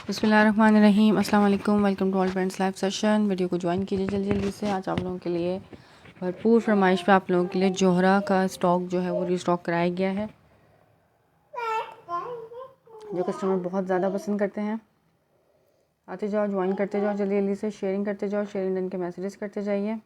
बिस्मिल्लाहिर्रहमानिर्रहीम। अस्सलाम वालेकुम। Welcome to all friends live session. Video को ज्वाइन कीजिए जल्दी जल्दी से। आज आप लोगों के लिए भरपूर फरमाइश पे आप लोगों के लिए जोहरा का स्टॉक जो है वो रीस्टॉक कराया गया है, जो कस्टमर बहुत ज़्यादा पसंद करते हैं। आते जाओ, ज्वाइन करते जाओ जल्दी जल्दी से, शेयरिंग करते जाओ, शेयरिंग डन के मैसेजेस करते जाइए।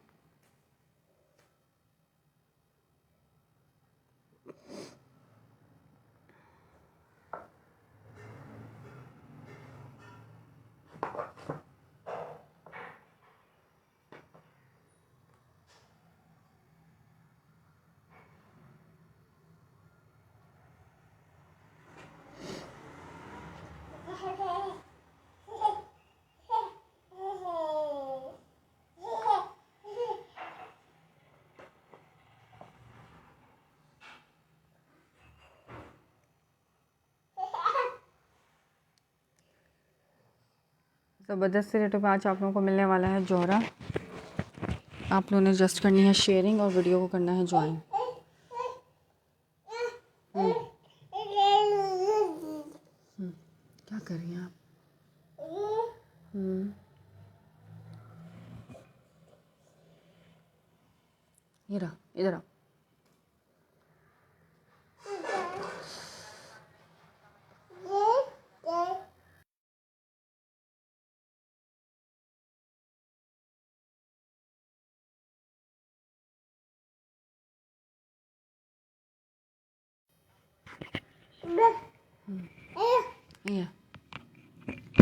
ज़बरदस्त रेटों पे आज आप लोगों को मिलने वाला है जोहरा। आप लोगों ने जस्ट करनी है शेयरिंग और वीडियो को करना है ज्वाइन। क्या कर रही हैं आप? ये रहा, इधर आ। ये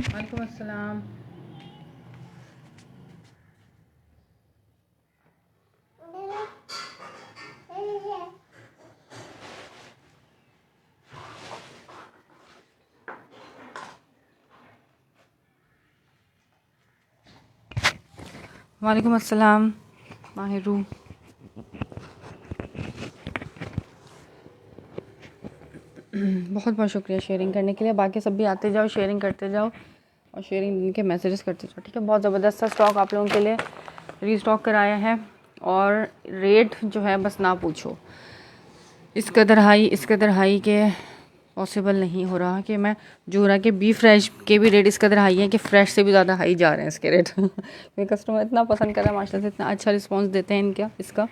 वालेकुम अस्सलाम। वालेकुम अस्सलाम माहिरू। बहुत बहुत शुक्रिया शेयरिंग करने के लिए। बाकी सब भी आते जाओ, शेयरिंग करते जाओ और शेयरिंग के मैसेजेस करते जाओ, ठीक है। बहुत ज़बरदस्त सा स्टॉक आप लोगों के लिए रीस्टॉक कराया है और रेट जो है बस ना पूछो। इस कदर हाई के पॉसिबल नहीं हो रहा कि मैं जोहरा के बी फ्रेश के भी रेट इस कदर हाई है कि फ़्रेश से भी ज़्यादा हाई जा रहे हैं इसके रेट। मेरे कस्टमर इतना पसंद कर रहा है माशाल्लाह से, इतना अच्छा रिस्पॉन्स देते हैं इसका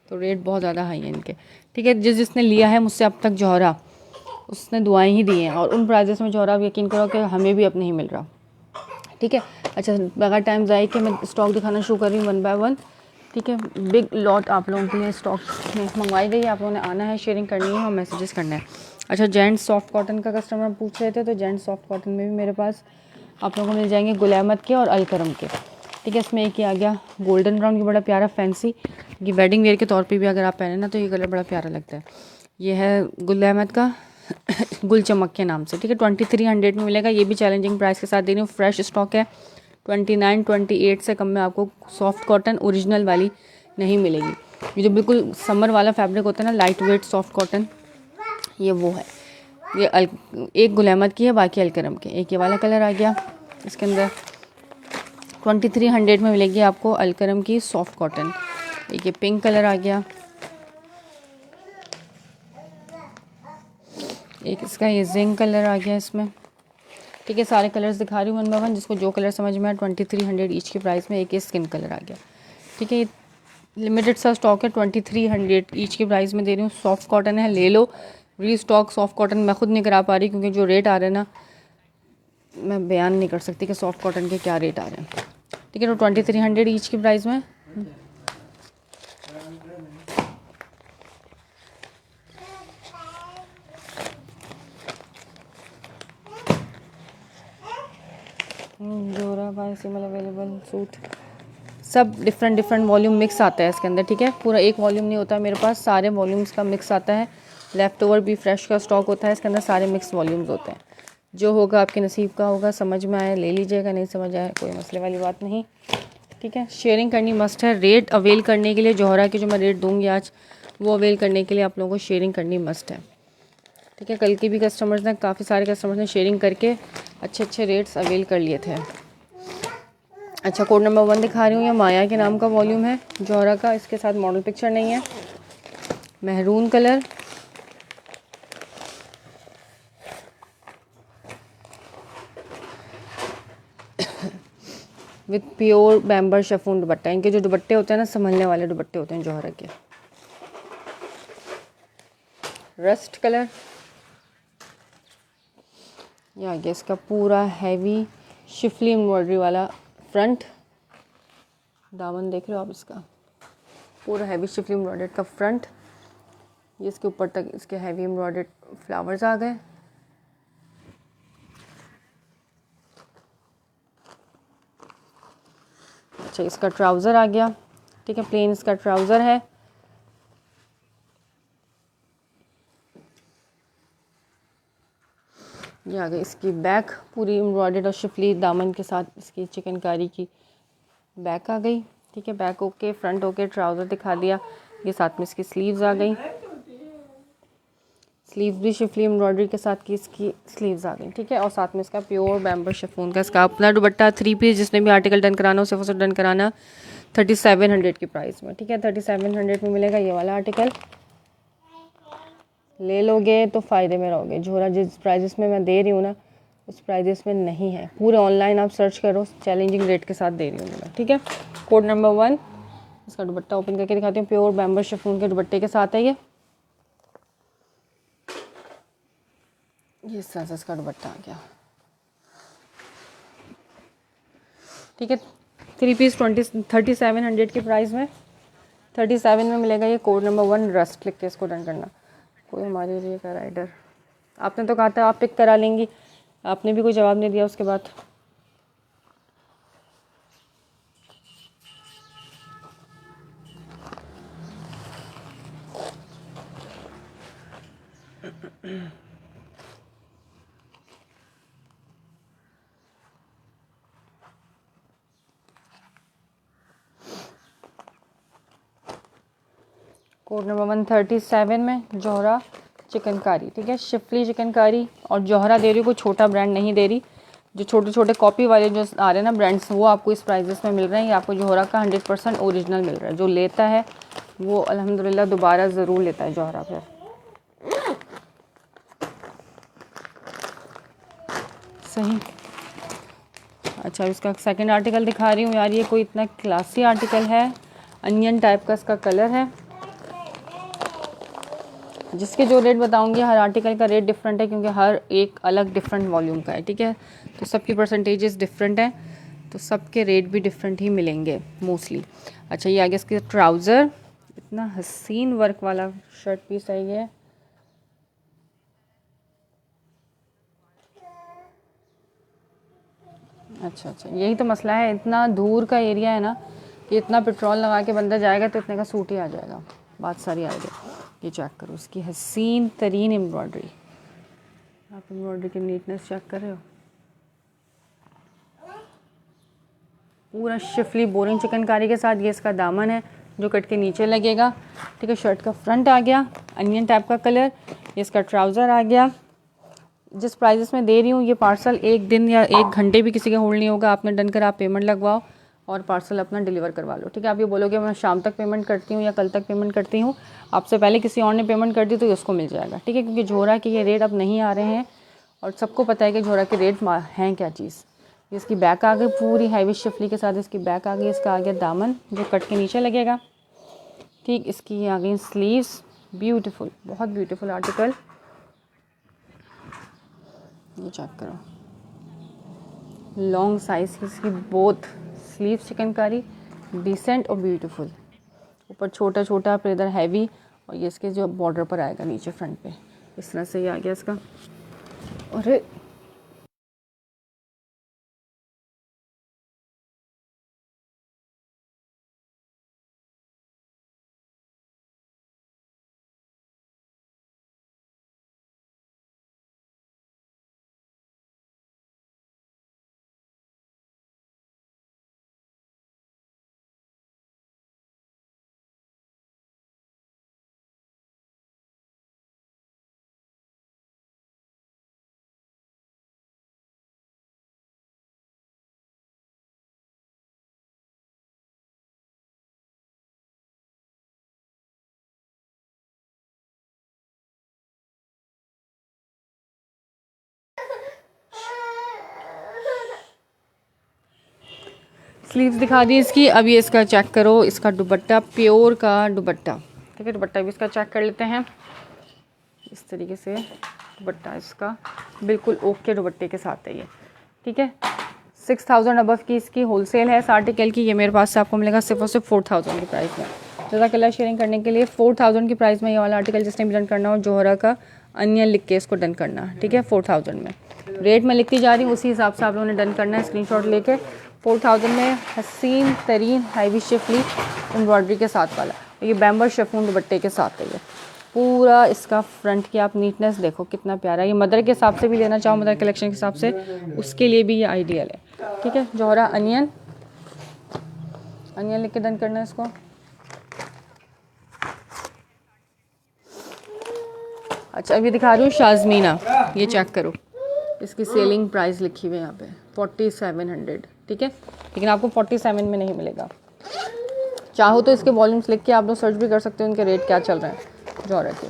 तो रेट बहुत ज़्यादा हाई है इनके, ठीक है। जिसने लिया है मुझसे अब तक जोहरा, उसने दुआएं ही दी हैं और उन प्राइजेस में जोहरा, यकीन करो कि हमें भी अब नहीं मिल रहा, ठीक है। अच्छा, बगैर टाइम ज़ाया कि मैं स्टॉक दिखाना शुरू कर रही हूँ 1 बाय 1, ठीक है। बिग लॉट आप लोगों के लिए स्टॉक में मंगवाई गई है। आप लोगों ने आना है, शेयरिंग करनी है और मैसेजेस करना है। अच्छा, जेंट्स सॉफ्ट कॉटन का कस्टमर पूछ रहे थे, तो जेंट्स सॉफ्ट कॉटन में भी मेरे पास आप लोगों को मिल जाएंगे गुल अहमद के और अलकरम के, ठीक है। इसमें एक ही आ गया गोल्डन ब्राउन, की बड़ा प्यारा फैंसी, ये वेडिंग वेयर के तौर पे भी अगर आप पहने ना तो ये कलर बड़ा प्यारा लगता है। ये है गुल अहमद का गुल चमक के नाम से, ठीक है। 2300 में मिलेगा। ये भी चैलेंजिंग प्राइस के साथ दे रही हूँ। फ्रेश स्टॉक है। 29-28 से कम में आपको सॉफ्ट कॉटन ओरिजिनल वाली नहीं मिलेगी। ये जो बिल्कुल समर वाला फैब्रिक होता है ना, लाइट वेट सॉफ्ट कॉटन, ये वो है। ये एक गुल अहमद की है, बाकी अलकरम के। एक ये वाला कलर आ गया इसके अंदर। 2300 में मिलेगी आपको अलकरम की सॉफ्ट कॉटन। एक ये पिंक कलर आ गया, एक इसका ये जिंक कलर आ गया इसमें, ठीक है। सारे कलर्स दिखा रही हूँ 1 बाय 1, जिसको जो कलर समझ में आए। 2300 ईच की प्राइस में एक ये स्किन कलर आ गया, ठीक है। ये लिमिटेड सा स्टॉक है, 2300 ईच की प्राइस में दे रही हूँ। सॉफ्ट कॉटन है, ले लो। रीस्टॉक सॉफ्ट कॉटन मैं खुद नहीं करा पा रही, क्योंकि जो रेट आ रहे हैं ना, मैं बयान नहीं कर सकती कि सॉफ्ट कॉटन के क्या रेट आ रहे हैं, ठीक है। तो 2300 ईच की प्राइस में जोरा बाय सिमल अवेलेबल सूट, सब डिफरेंट वॉल्यूम मिक्स आता है इसके अंदर, ठीक है। पूरा एक वॉल्यूम नहीं होता मेरे पास, सारे वॉल्यूम्स का मिक्स आता है। लेफ़्ट ओवर भी फ्रेश का स्टॉक होता है इसके अंदर, सारे मिक्स वॉल्यूम्स होते हैं। जो होगा आपके नसीब का होगा, समझ में आए ले लीजिएगा, नहीं समझ आए कोई मसले वाली बात नहीं, ठीक है। शेयरिंग करनी मस्ट है। रेट अवेल करने के लिए जोहरा के जो मैं रेट दूँगी आज, वो अवेल करने के लिए आप लोगों को शेयरिंग करनी मस्ट है, ठीक है। कल के भी कस्टमर्स ने, काफ़ी सारे कस्टमर्स ने शेयरिंग करके अच्छे रेट्स अवेल कर लिए थे। अच्छा, कोड नंबर 1 दिखा रही हूँ। ये माया के नाम का वॉल्यूम है जोहरा का, इसके साथ मॉडल पिक्चर नहीं है। Maroon colour, with pure बैम्बर chiffon दुपट्टा। इनके जो दुपट्टे होते हैं ना, संभलने वाले दुपट्टे होते हैं जौहरा के। रस्ट कलर, ये आगे इसका पूरा हैवी शिफली एम्ब्रॉयडरी वाला फ्रंट। दामन देख रहे हो आप, इसका पूरा हैवी शिफली एम्ब्रॉयडर्ड का फ्रंट। ये इसके ऊपर तक इसके हैवी एम्ब्रॉयडर्ड फ्लावर्स आ गए। अच्छा, इसका ट्राउज़र आ गया, ठीक है, प्लेन इसका ट्राउज़र है। ये आ गई इसकी बैक, पूरी एम्ब्रॉयडर्ड और शिफली दामन के साथ इसकी चिकनकारी की बैक आ गई, ठीक है। Back okay, front okay, trouser दिखा दिया। ये साथ में इसकी स्लीव्स आ गई, स्लीव्स भी शिफली एम्ब्रॉयडरी के साथ की इसकी स्लीव्स आ गई, ठीक है। और साथ में इसका प्योर बैम्बर शिफॉन का इसका अपना दुपट्टा 3 पीस। जिसने भी आर्टिकल डन कराना हो सिर्फ उसे डन कराना 3700 की प्राइस में, ठीक है। 3700 में मिलेगा ये वाला आर्टिकल। ले लोगे तो फ़ायदे में रहोगे। झोरा जिस प्राइजेस में मैं दे रही हूँ ना, उस प्राइजेस में नहीं है। पूरे ऑनलाइन आप सर्च करो, चैलेंजिंग रेट के साथ दे रही हूँ मैं, ठीक है। कोड नंबर 1, इसका दुपट्टा ओपन करके दिखाती हूँ। प्योर बैम्बर शिफॉन के दुपट्टे के साथ है ये इस तरह से इसका दुपट्टा आ गया, ठीक है। 3 पीस 3700 की प्राइस में, 37 में मिलेगा ये। कोड नंबर 1 रस्ट लिख के इसको डन करना। कोई हमारे लिए का राइडर, आपने तो कहा था आप पिक करा लेंगी, आपने भी कोई जवाब नहीं दिया उसके बाद। कोड नंबर 137 में जौहरा चिकनकारी, ठीक है। शिफली चिकनकारी और जौहरा दे रही हूँ, कोई छोटा ब्रांड नहीं दे रही। जो छोटे छोटे कॉपी वाले जो आ रहे हैं ना ब्रांड्स, वो आपको इस प्राइजेस में मिल रहे हैं। ये आपको जौहरा का 100% ओरिजिनल मिल रहा है। जो लेता है वो अल्हम्दुलिल्लाह दोबारा ज़रूर लेता है जौहरा पर। सही। अच्छा, इसका सेकंड आर्टिकल दिखा रही हूँ यार। ये कोई इतना क्लासी आर्टिकल है, अनियन टाइप का इसका कलर है। जिसके जो रेट बताऊंगी, हर आर्टिकल का रेट डिफरेंट है क्योंकि हर एक अलग डिफरेंट वॉल्यूम का है, ठीक है। तो सबकी परसेंटेजेस डिफरेंट है, तो सबके रेट भी डिफरेंट ही मिलेंगे मोस्टली। अच्छा, ये आगे इसके ट्राउज़र, इतना हसीन वर्क वाला शर्ट पीस है ये। अच्छा, यही तो मसला है, इतना दूर का एरिया है ना कि इतना पेट्रोल लगा के बंदा जाएगा तो इतने का सूट ही आ जाएगा। बात सारी आ गई। ये चेक करो इसकी हसीन तरीन एम्ब्रॉयडरी। आप एम्ब्रॉयडरी की नीटनेस चेक कर रहे हो। पूरा शिफली बोरिंग चिकनकारी के साथ ये इसका दामन है जो कट के नीचे लगेगा, ठीक है। शर्ट का फ्रंट आ गया अनियन टाइप का कलर। ये इसका ट्राउज़र आ गया। जिस प्राइजेस में दे रही हूँ, ये पार्सल 1 दिन या 1 घंटे भी किसी का होल्ड नहीं होगा। आपने डन कर आप पेमेंट लगवाओ और पार्सल अपना डिलीवर करवा लो, ठीक है। आप ये बोलोगे मैं शाम तक पेमेंट करती हूँ या कल तक पेमेंट करती हूँ, आपसे पहले किसी और ने पेमेंट कर दी तो उसको मिल जाएगा, ठीक है। क्योंकि झोरा के ये रेट अब नहीं आ रहे हैं और सबको पता है कि झोरा के रेट हैं क्या चीज़। इसकी बैक आ गई पूरी हैवी शिफली के साथ, इसकी बैक आ गई। इसका आ गया दामन जो कट के नीचे लगेगा, ठीक। इसकी आ गई स्लीव्स, ब्यूटीफुल, बहुत ब्यूटीफुल आर्टिकल। ये चेक करो, लॉन्ग साइज़ की इसकी बोथ स्लीव्स चिकनकारी, डिसेंट और ब्यूटीफुल। ऊपर छोटा छोटा फिर इधर हैवी, और ये इसके जो बॉर्डर पर आएगा नीचे फ्रंट पे इस तरह से ये आ गया इसका। और स्लीव्स दिखा दी इसकी। अब ये इसका चेक करो, इसका दुपट्टा, प्योर का दुपट्टा, ठीक है। दुपट्टा भी इसका चेक कर लेते हैं। इस तरीके से दुपट्टा इसका बिल्कुल ओके दुपट्टे के साथ है ये, ठीक है। 6000 अबव की इसकी होलसेल है इस आर्टिकल की। ये मेरे पास से आपको मिलेगा सिर्फ और सिर्फ 4000 की प्राइस में। जज़ाकल्लाह शेयरिंग करने के लिए। 4000 की प्राइस में ये वाला आर्टिकल जिसने भी डन करना हो, जोहरा का अनियन लिख के इसको डन करना, ठीक है। 4000 में रेट में लिखती जा रही हूँ, उसी हिसाब से आप लोगों ने डन करना है स्क्रीनशॉट लेके। 4000 में हसीन तरीन हैवी शिफली एम्ब्रॉयडरी के साथ वाला, ये बैम्बर शिफॉन दुपट्टे के साथ है। ये पूरा इसका फ्रंट की आप नीटनेस देखो कितना प्यारा है। ये मदर के हिसाब से भी लेना चाहो, मदर कलेक्शन के हिसाब से, उसके लिए भी ये आइडियल है, ठीक है। जोहरा अनियन, अनियन लिख के डन करना है इसको। अच्छा अभी दिखा रही हूँ शाज़मीना, ये चेक करो, इसकी सेलिंग प्राइस लिखी हुई है यहाँ पे 4700, ठीक है। लेकिन आपको 47 में नहीं मिलेगा। चाहो तो इसके वॉल्यूम्स लिख के आप लोग सर्च भी कर सकते हो उनके रेट क्या चल रहे हैं जोहरा के।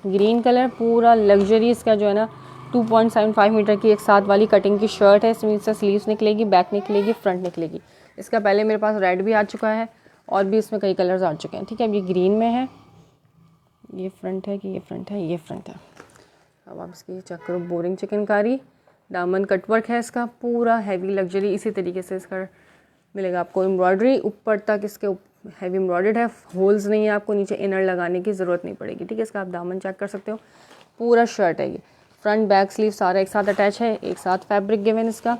ग्रीन कलर पूरा लग्जरी इसका जो है ना 2.75 मीटर की एक साथ वाली कटिंग की शर्ट है। इसमें इससे स्लीव्स निकलेगी, बैक निकलेगी, फ्रंट निकलेगी। इसका पहले मेरे पास रेड भी आ चुका है और भी इसमें कई कलर्स आ चुके हैं, ठीक है। अब ये ग्रीन में है, ये फ्रंट है कि ये फ्रंट है, ये फ्रंट है। अब आप इसकी चेक करो, बोरिंग चिकनकारी, दामन कटवर्क है इसका, पूरा हैवी लग्जरी। इसी तरीके से इसका मिलेगा आपको एम्ब्रॉयडरी ऊपर तक, इसके हैवी एम्ब्रॉयडर्ड है, होल्स नहीं है, आपको नीचे इनर लगाने की ज़रूरत नहीं पड़ेगी, ठीक है। इसका आप दामन चेक कर सकते हो, पूरा शर्ट है ये, फ्रंट बैक स्लीव सारा एक साथ अटैच है, एक साथ फैब्रिक गिवन इसका।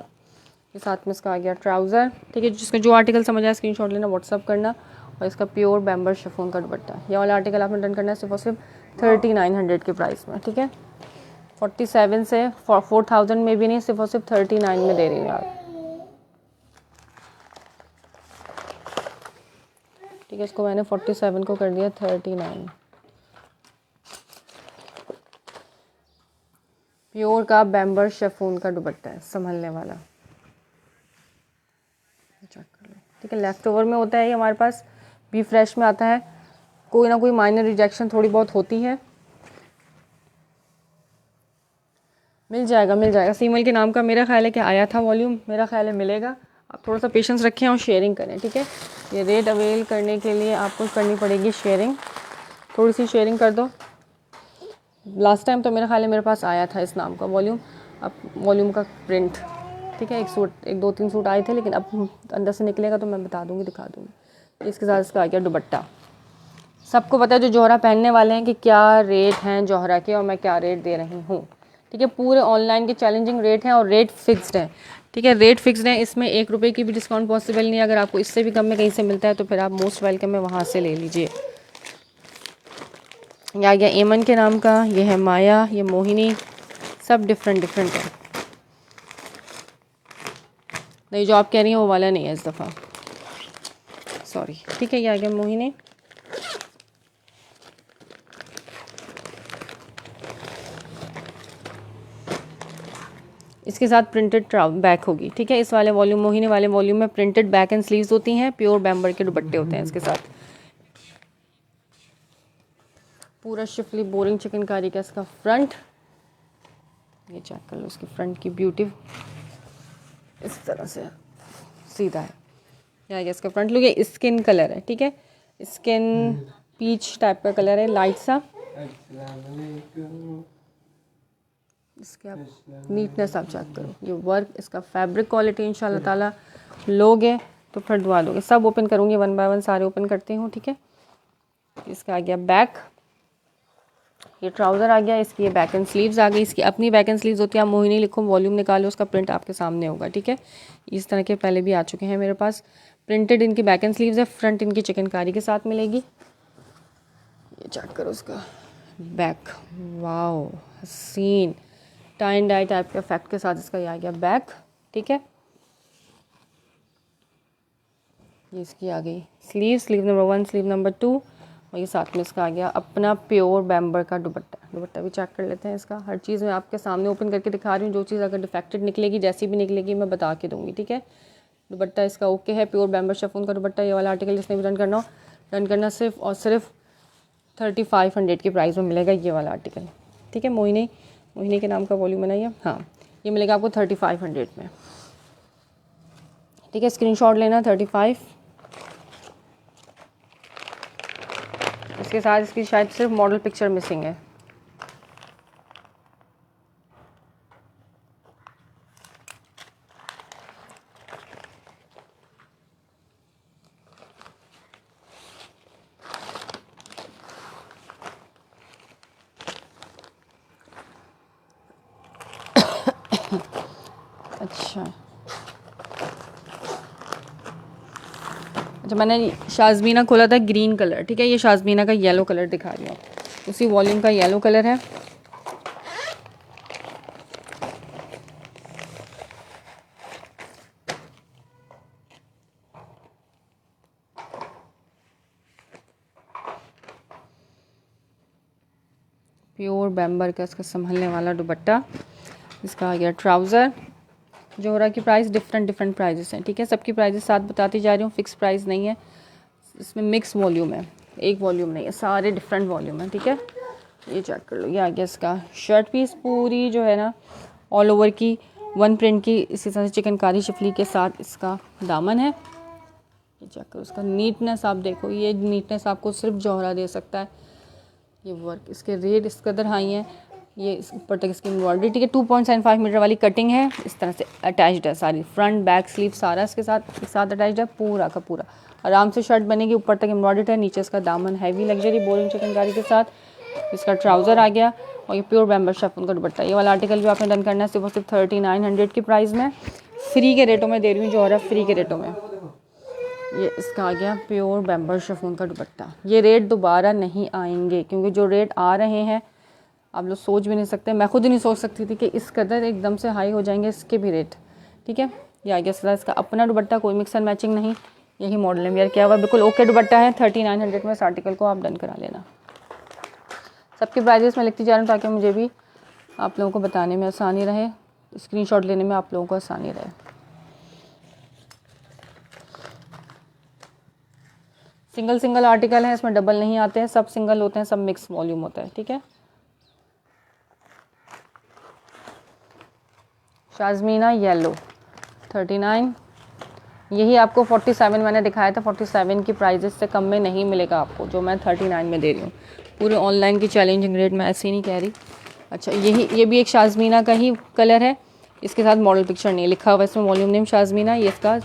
ये साथ में इसका आ गया ट्राउज़र, ठीक है। जिसका जो आर्टिकल समझ आए स्क्रीनशॉट लेना, व्हाट्सअप करना। और इसका प्योर बैम्बर शिफॉन का दुपट्टा, ये वाला आर्टिकल आपने डन करना है सिर्फ और सिर्फ 3900 के प्राइस में, ठीक है। 47 से 4000 में भी नहीं, सिर्फ और सिर्फ 39 में दे रही हूँ यार, ठीक है। इसको मैंने 47 को कर दिया 39। प्योर का बैम्बर शिफॉन का दुपट्टा है, संभलने वाला, चेक कर लो, ठीक है। लेफ्ट ओवर में होता है ये हमारे पास, बी फ्रेश में आता है। कोई ना कोई माइनर रिजेक्शन थोड़ी बहुत होती है, मिल जाएगा मिल जाएगा। सीमल के नाम का मेरा ख्याल है कि आया था वॉल्यूम, मेरा ख्याल है मिलेगा। आप थोड़ा सा पेशेंस रखें और शेयरिंग करें, ठीक है। ये रेट अवेल करने के लिए आपको करनी पड़ेगी शेयरिंग, थोड़ी सी शेयरिंग कर दो। लास्ट टाइम तो मेरा ख्याल है मेरे पास आया था इस नाम का वॉल्यूम, अब वॉल्यूम का प्रिंट, ठीक है। एक सूट, एक दो तीन सूट आए थे, लेकिन अब अंदर से निकलेगा तो मैं बता दूँगी, दिखा दूँगी। इसके साथ इसका आ गया दुपट्टा। सबको पता है जो जोहरा पहनने वाले हैं कि क्या रेट हैं जोहरा के और मैं क्या रेट दे रही हूँ, ठीक है। पूरे ऑनलाइन के चैलेंजिंग रेट हैं और रेट फिक्स्ड है, ठीक है। रेट फिक्स्ड है, इसमें 1 रुपये की भी डिस्काउंट पॉसिबल नहीं है। अगर आपको इससे भी कम में कहीं से मिलता है तो फिर आप मोस्ट वेलकम है, वहाँ से ले लीजिए। ये आ गया एमन के नाम का, ये है माया, ये मोहिनी, सब डिफरेंट डिफरेंट है। नहीं जो आप कह रही हैं वो वाला नहीं है इस दफ़ा, सॉरी, ठीक है। ये आ गया मोहिनी, इसके साथ प्रिंटेड बैक होगी, ठीक है। इस वाले वॉल्यूम, मोहिनी वाले वॉल्यूम में प्रिंटेड बैक एंड स्लीव्स होती हैं, प्योर बैम्बर के दुपट्टे होते हैं इसके साथ। पूरा शिफली बोरिंग चिकनकारी का इसका फ्रंट, ये चेक कर लो, इसकी फ्रंट की ब्यूटी इस तरह से सीधा है। या इसका फ्रंट लुक, ये स्किन कलर है, ठीक है। स्किन पीच टाइप का कलर है, लाइट सा। इसके आप नीटनेस आप चेक करो, ये वर्क, इसका फैब्रिक क्वालिटी इंशाल्लाह ताला लोगे तो फिर दुआ दोगे। सब ओपन करूँगी, 1 बाय 1 सारे ओपन करती हूँ, ठीक है। इसका आ गया बैक, ये ट्राउज़र आ गया, इसकी ये बैक एंड स्लीव्स आ गई। इसकी अपनी बैक एंड स्लीव्स होती है, आप मोहिनी लिखो, वॉल्यूम निकालो, उसका प्रिंट आपके सामने होगा, ठीक है। इस तरह के पहले भी आ चुके हैं मेरे पास। प्रिंटेड इनकी बैक एंड स्लीव्स है, फ्रंट इनकी चिकनकारी के साथ मिलेगी। ये चेक करो इसका बैक, वाओ हसीन टाई एंड डाई टाइप के इफेक्ट के साथ इसका ये आ गया बैक, ठीक है। ये इसकी आ गई sleeve, sleeve number 1, sleeve number 2, और ये साथ में इसका आ गया अपना प्योर बैम्बर का दुपट्टा। दुपट्टा भी चेक कर लेते हैं इसका, हर चीज़ मैं आपके सामने ओपन करके दिखा रही हूँ। जो चीज़ अगर डिफेक्टेड निकलेगी, जैसी भी निकलेगी, मैं बता के दूँगी, ठीक है। दुपट्टा इसका ओके है, प्योर बैम्बर शिफॉन का दुपट्टा। ये वाला आर्टिकल जिसने भी रन करना हो, रन करना सिर्फ और सिर्फ 3500 की प्राइस में मिलेगा ये वाला आर्टिकल, ठीक है। मोहिनी के नाम का वॉल्यूम बनाइए, हाँ। ये मिलेगा आपको 3500 में, ठीक है। स्क्रीनशॉट लेना 35। इसके साथ इसकी शायद सिर्फ मॉडल पिक्चर मिसिंग है। अच्छा मैंने शाज़मीना खोला था ग्रीन कलर, ठीक है। ये शाज़मीना का येलो कलर दिखा रही हूँ, उसी वॉल्यूम का येलो कलर है। प्योर बैम्बर का इसका संभलने वाला दुपट्टा। इसका आ गया ट्राउज़र। जोहरा की प्राइस डिफरेंट प्राइजेस हैं, ठीक है। सबकी प्राइजेस साथ बताती जा रही हूँ, फिक्स प्राइस नहीं है। इसमें मिक्स वॉल्यूम है, एक वॉल्यूम नहीं है, सारे डिफरेंट वॉल्यूम है, ठीक है। ये चेक कर लो। ये आ गया इसका शर्ट पीस, पूरी जो है ना ऑल ओवर की वन प्रिंट की, इसी तरह से चिकनकारी शिफली के साथ इसका दामन है। ये चेक करो, उसका नीटनेस आप देखो, ये नीटनेस आपको सिर्फ जोहरा दे सकता है। ये वर्क, इसके रेट इस कदर हाई हैं। ये इस ऊपर तक इसकी एम्ब्रॉयडरी, ठीक है। 2.75 मीटर वाली कटिंग है, इस तरह से अटैच्ड है सारी, फ्रंट बैक स्लीव सारा इसके साथ अटैच्ड है, पूरा का पूरा आराम से शर्ट बनेगी। ऊपर तक एम्ब्रॉयडरी है, नीचे इसका दामन हैवी लग्जरी बोरिंग चिकनकारी के साथ। इसका ट्राउज़र आ गया और ये प्योर बैम्बर शिफॉन का दुपट्टा। ये वाला आर्टिकल भी आपने डन करना है सिर्फ 3900 की प्राइस में, फ्री के रेटों में दे रही हूँ जोहरा, फ्री के रेटों में। ये इसका आ गया प्योर बैम्बर शिफॉन का दुपट्टा। ये रेट दोबारा नहीं आएंगे, क्योंकि जो रेट आ रहे हैं आप लोग सोच भी नहीं सकते। मैं खुद ही नहीं सोच सकती थी कि इस कदर एकदम से हाई हो जाएंगे इसके भी रेट, ठीक है। ये आ गया इसका अपना दुपट्टा, कोई मिक्स एंड मैचिंग नहीं, यही मॉडल है, वेयर किया हुआ बिल्कुल ओके दुपट्टा है। 3900 में इस आर्टिकल को आप डन करा लेना। सबके प्राइजेस मैं लिखती जा रही हूँ ताकि मुझे भी आप लोगों को बताने में आसानी रहे, स्क्रीनशॉट लेने में आप लोगों को आसानी रहे। सिंगल आर्टिकल है, इसमें डबल नहीं आते हैं, सब सिंगल होते हैं, सब मिक्स वॉल्यूम होता है, ठीक है। शाज़मीना येलो 39, यही आपको 47 मैंने दिखाया था, 47 की प्राइजेस से कम में नहीं मिलेगा आपको, जो मैं 39 में दे रही हूँ। पूरे ऑनलाइन की चैलेंजिंग रेट मैं ऐसे ही नहीं कह रही। अच्छा ये भी एक शाज़मीना का ही कलर है, इसके साथ मॉडल पिक्चर नहीं लिखा हुआ, इसमें वॉल्यूम नेम शाज़मीना। ये इसका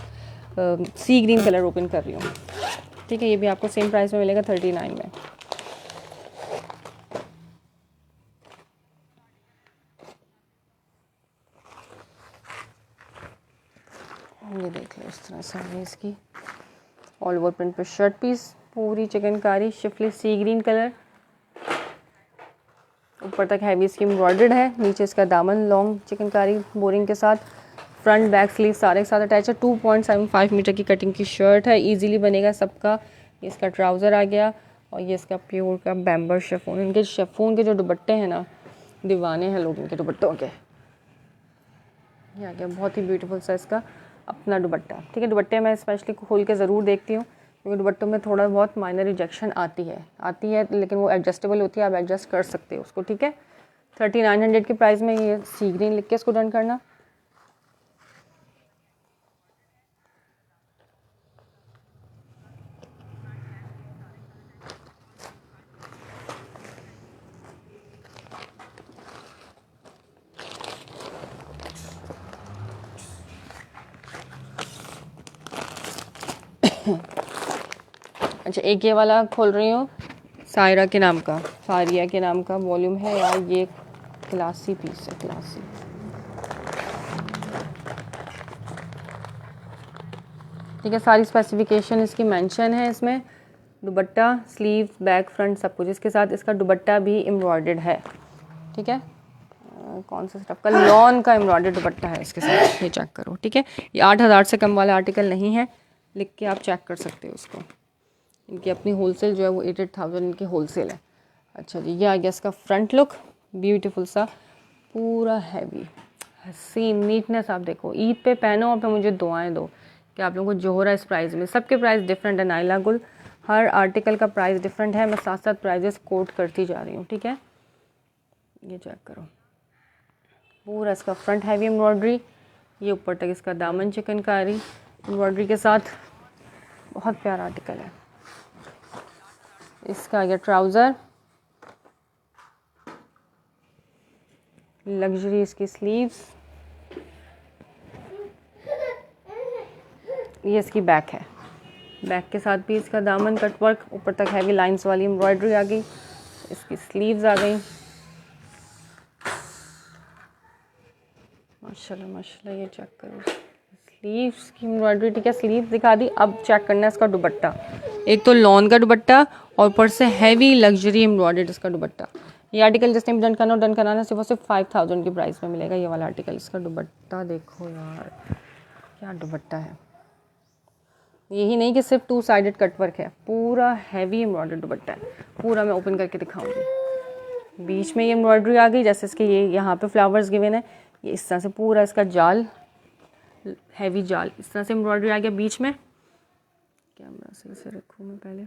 सी ग्रीन कलर ओपन कर रही हूँ, ठीक है। ये भी आपको सेम प्राइस में मिलेगा 39 में। ये देख लो, इस तरह से है इसकी ऑल ओवर प्रिंट पे शर्ट पीस, पूरी चिकनकारी शिफली सी ग्रीन कलर, ऊपर तक हैवी इसकी एम्ब्रॉयडर्ड है, नीचे इसका दामन लॉन्ग चिकनकारी बोरिंग के साथ, फ्रंट बैक स्लीव सारे के साथ अटैच है। 2.75 मीटर की कटिंग की शर्ट है, इजीली बनेगा सबका। इसका ट्राउज़र आ गया और ये इसका प्योर का बैम्बर शिफॉन। इनके शिफॉन के जो दुपट्टे हैं ना, दीवाने हैं लोग इनके दुपट्टों के। ये आ गया बहुत ही ब्यूटीफुल सा इसका अपना दुपट्टा, ठीक है। दुपट्टे मैं स्पेशली खोल के ज़रूर देखती हूँ, क्योंकि दुपट्टों में थोड़ा बहुत माइनर रिजेक्शन आती है, लेकिन वो एडजस्टेबल होती है, आप एडजस्ट कर सकते हो उसको, ठीक है। 3900 की प्राइस में ये सी ग्रीन लिख के इसको डन करना। अच्छा एक ये वाला खोल रही हूँ, सायरा के नाम का, फारिया के नाम का वॉल्यूम है यार, ये क्लासी पीस है, क्लासी। ठीक है, सारी स्पेसिफिकेशन इसकी मेंशन है इसमें, दुपट्टा स्लीव बैक फ्रंट सब कुछ, इसके साथ इसका दुपट्टा भी एम्ब्रॉयडर्ड है, ठीक है। कौन सा स्टफ का, लॉन का एम्ब्रॉयडर्ड दुपट्टा है इसके साथ, ये चेक करो, ठीक है। ये 8000 से कम वाला आर्टिकल नहीं है, लिख के आप चेक कर सकते हो उसको। इनकी अपनी होलसेल जो है वो 88,000 इनकी होलसेल है। अच्छा जी, ये आ गया इसका फ्रंट लुक, ब्यूटीफुल सा, पूरा हैवी हसीन नीटनेस। आप देखो, ईद पे पहनो और फिर मुझे दुआएं दो कि आप लोगों को जोहरा इस प्राइस में। सबके प्राइस डिफरेंट है नाइला गुल, हर आर्टिकल का प्राइस डिफरेंट है, मैं साथ साथ प्राइजेस कोट करती जा रही हूँ, ठीक है। ये चेक करो, पूरा इसका फ्रंट हैवी एम्ब्रॉयडरी, ये ऊपर तक इसका दामन चिकनकारी एम्ब्रॉयडरी के साथ, बहुत प्यारा आर्टिकल है। इसका ये ट्राउज़र, लग्जरी इसकी स्लीव्स, ये इसकी बैक है, बैक के साथ भी इसका दामन कट वर्क, ऊपर तक हैवी लाइंस वाली एम्ब्रॉयडरी आ गई, इसकी स्लीव्स आ गई। माशाल्लाह माशाल्लाह, ये चेक करो स्लीव्स की एम्ब्रॉयडरी। ठीक है, स्लीव्स दिखा दी, अब चेक करना है इसका दुपट्टा। एक तो लॉन का दुपट्टा और ऊपर से हैवी लग्जरी एम्ब्रॉयडर्ड इसका दुपट्टा। ये आर्टिकल जिसने भी डन करना हो, डन कराना सिर्फ और सिर्फ 5000 की प्राइस में मिलेगा ये वाला आर्टिकल। इसका दुपट्टा देखो यार, क्या दुपट्टा है। यही नहीं कि सिर्फ 2 साइडेड कटवर्क है, पूरा हैवी एम्ब्रॉयडर्ड दुपट्टा है। पूरा मैं ओपन करके दिखाऊंगी। बीच में ये एम्ब्रॉयडरी आ गई, जैसे इसके ये यहाँ पे फ्लावर्स गिवन है, ये इस तरह से पूरा इसका जाल, हैवी जाल, इस तरह से एम्ब्रॉयडरी आ गया बीच में। कैमरा सही से रखूँ मैं पहले,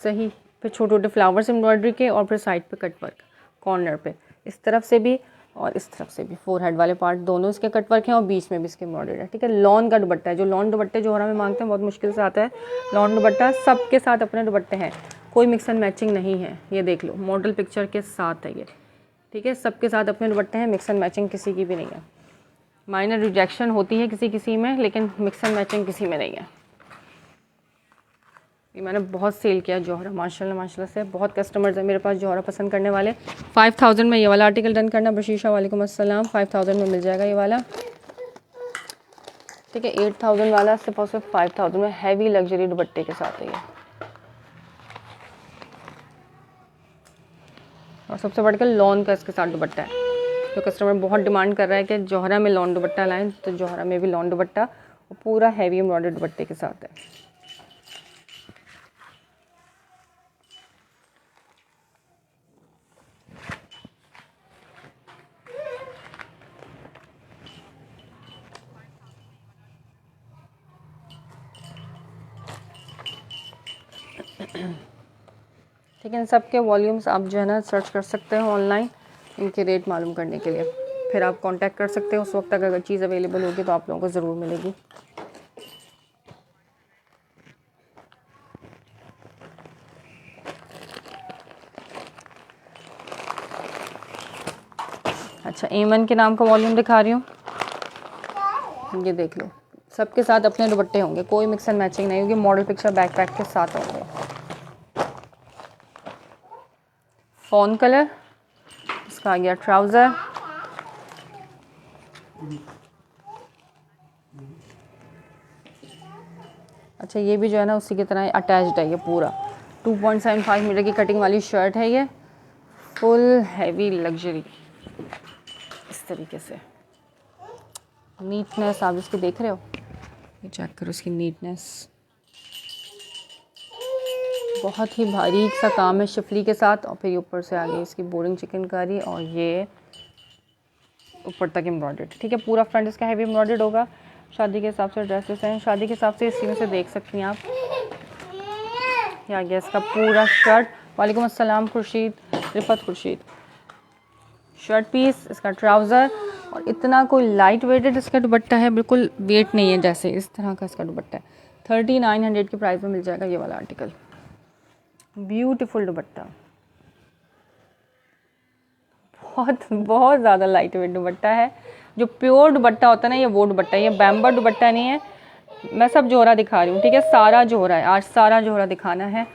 सही फिर छोटे छोटे फ्लावर्स एम्ब्रॉयडरी के, और फिर साइड पे कटवर्क कॉर्नर पे, इस तरफ से भी और इस तरफ से भी, फोरहेड वाले पार्ट दोनों इसके कटवर्क हैं और बीच में भी इसके एम्ब्रॉयडरी है। ठीक है, लॉन का दुपट्टा है। जो लॉन दुपट्टे जोहरा में मांगते हैं बहुत मुश्किल से आता है लॉन दुपट्टा। सबके साथ अपने दुपट्टे हैं, कोई मिक्स एंड मैचिंग नहीं है। ये देख लो, मॉडल पिक्चर के साथ है ये। ठीक है, सबके साथ अपने दुपट्टे हैं, मिक्स एंड मैचिंग किसी की भी नहीं है। माइनर रिजेक्शन होती है किसी किसी में, लेकिन मिक्स एंड मैचिंग किसी में नहीं है। ये मैंने बहुत सेल किया जोहरा, माशाल्लाह माशाल्लाह से बहुत कस्टमर्स हैं मेरे पास जोहरा पसंद करने वाले। 5000 में ये वाला आर्टिकल डन करना। बशीशा वालेकुम अस्सलाम, 5000 में मिल जाएगा ये वाला। ठीक है, 8000 वाला सिर्फ और सिर्फ 5000 में हैवी लग्जरी दुपट्टे के साथ है ये। और सबसे बढ़कर लॉन का इसके साथ दुपट्टा है। जो कस्टमर बहुत डिमांड कर रहा है कि जोहरा में लॉन दुपट्टा लाएं, तो जोहरा में भी लॉन दुपट्टा और पूरा हैवी एम्ब्रॉयडर्ड दुपट्टे के साथ है। ठीक है, इन सब के वॉल्यूम्स आप जो है ना सर्च कर सकते हो ऑनलाइन, इनके रेट मालूम करने के लिए। फिर आप कांटेक्ट कर सकते हो, उस वक्त तक अगर चीज़ अवेलेबल होगी तो आप लोगों को ज़रूर मिलेगी। अच्छा, A1 के नाम का वॉल्यूम दिखा रही हूँ, ये देख लो। सबके साथ अपने दुपट्टे होंगे, कोई मिक्स एंड मैचिंग नहीं होगी। मॉडल पिक्चर बैकपैक के साथ होंगे। फॉन कलर, इसका आ गया ट्राउज़र। अच्छा, ये भी जो है ना उसी की तरह अटैच्ड है। ये पूरा 2.75 मीटर की कटिंग वाली शर्ट है ये, फुल हैवी लग्जरी इस तरीके से। नीटनेस आप इसकी देख रहे हो, ये चेक करो इसकी नीटनेस, बहुत ही बारीक सा काम है शिफली के साथ। और फिर ऊपर से आ गई इसकी बोरिंग चिकनकारी और ये ऊपर तक एम्ब्रॉयडर्ड। ठीक है, पूरा फ्रंट इसका हैवी एम्ब्रॉयडर्ड होगा। शादी के हिसाब से ड्रेसेस हैं, शादी के हिसाब से इसी में से देख सकती हैं आप। ये आ गया इसका पूरा शर्ट। वालेकुम अस्सलाम खुर्शीद, रिफत खुर्शीद। शर्ट पीस, इसका ट्राउज़र, और इतना कोई लाइट वेटेड इसका दुपट्टा है, बिल्कुल वेट नहीं है, जैसे इस तरह का इसका दुपट्टा है। 3900 की प्राइस में मिल जाएगा ये वाला आर्टिकल। ब्यूटीफुल दुपट्टा, बहुत बहुत ज़्यादा लाइट वेट दुपट्टा है। जो प्योर दुपट्टा होता है ना, ये वो दुपट्टा है, ये बैम्बर दुपट्टा नहीं है। मैं सब जोहरा दिखा रही हूँ, ठीक है, सारा जोहरा है आज, सारा जोहरा दिखाना है।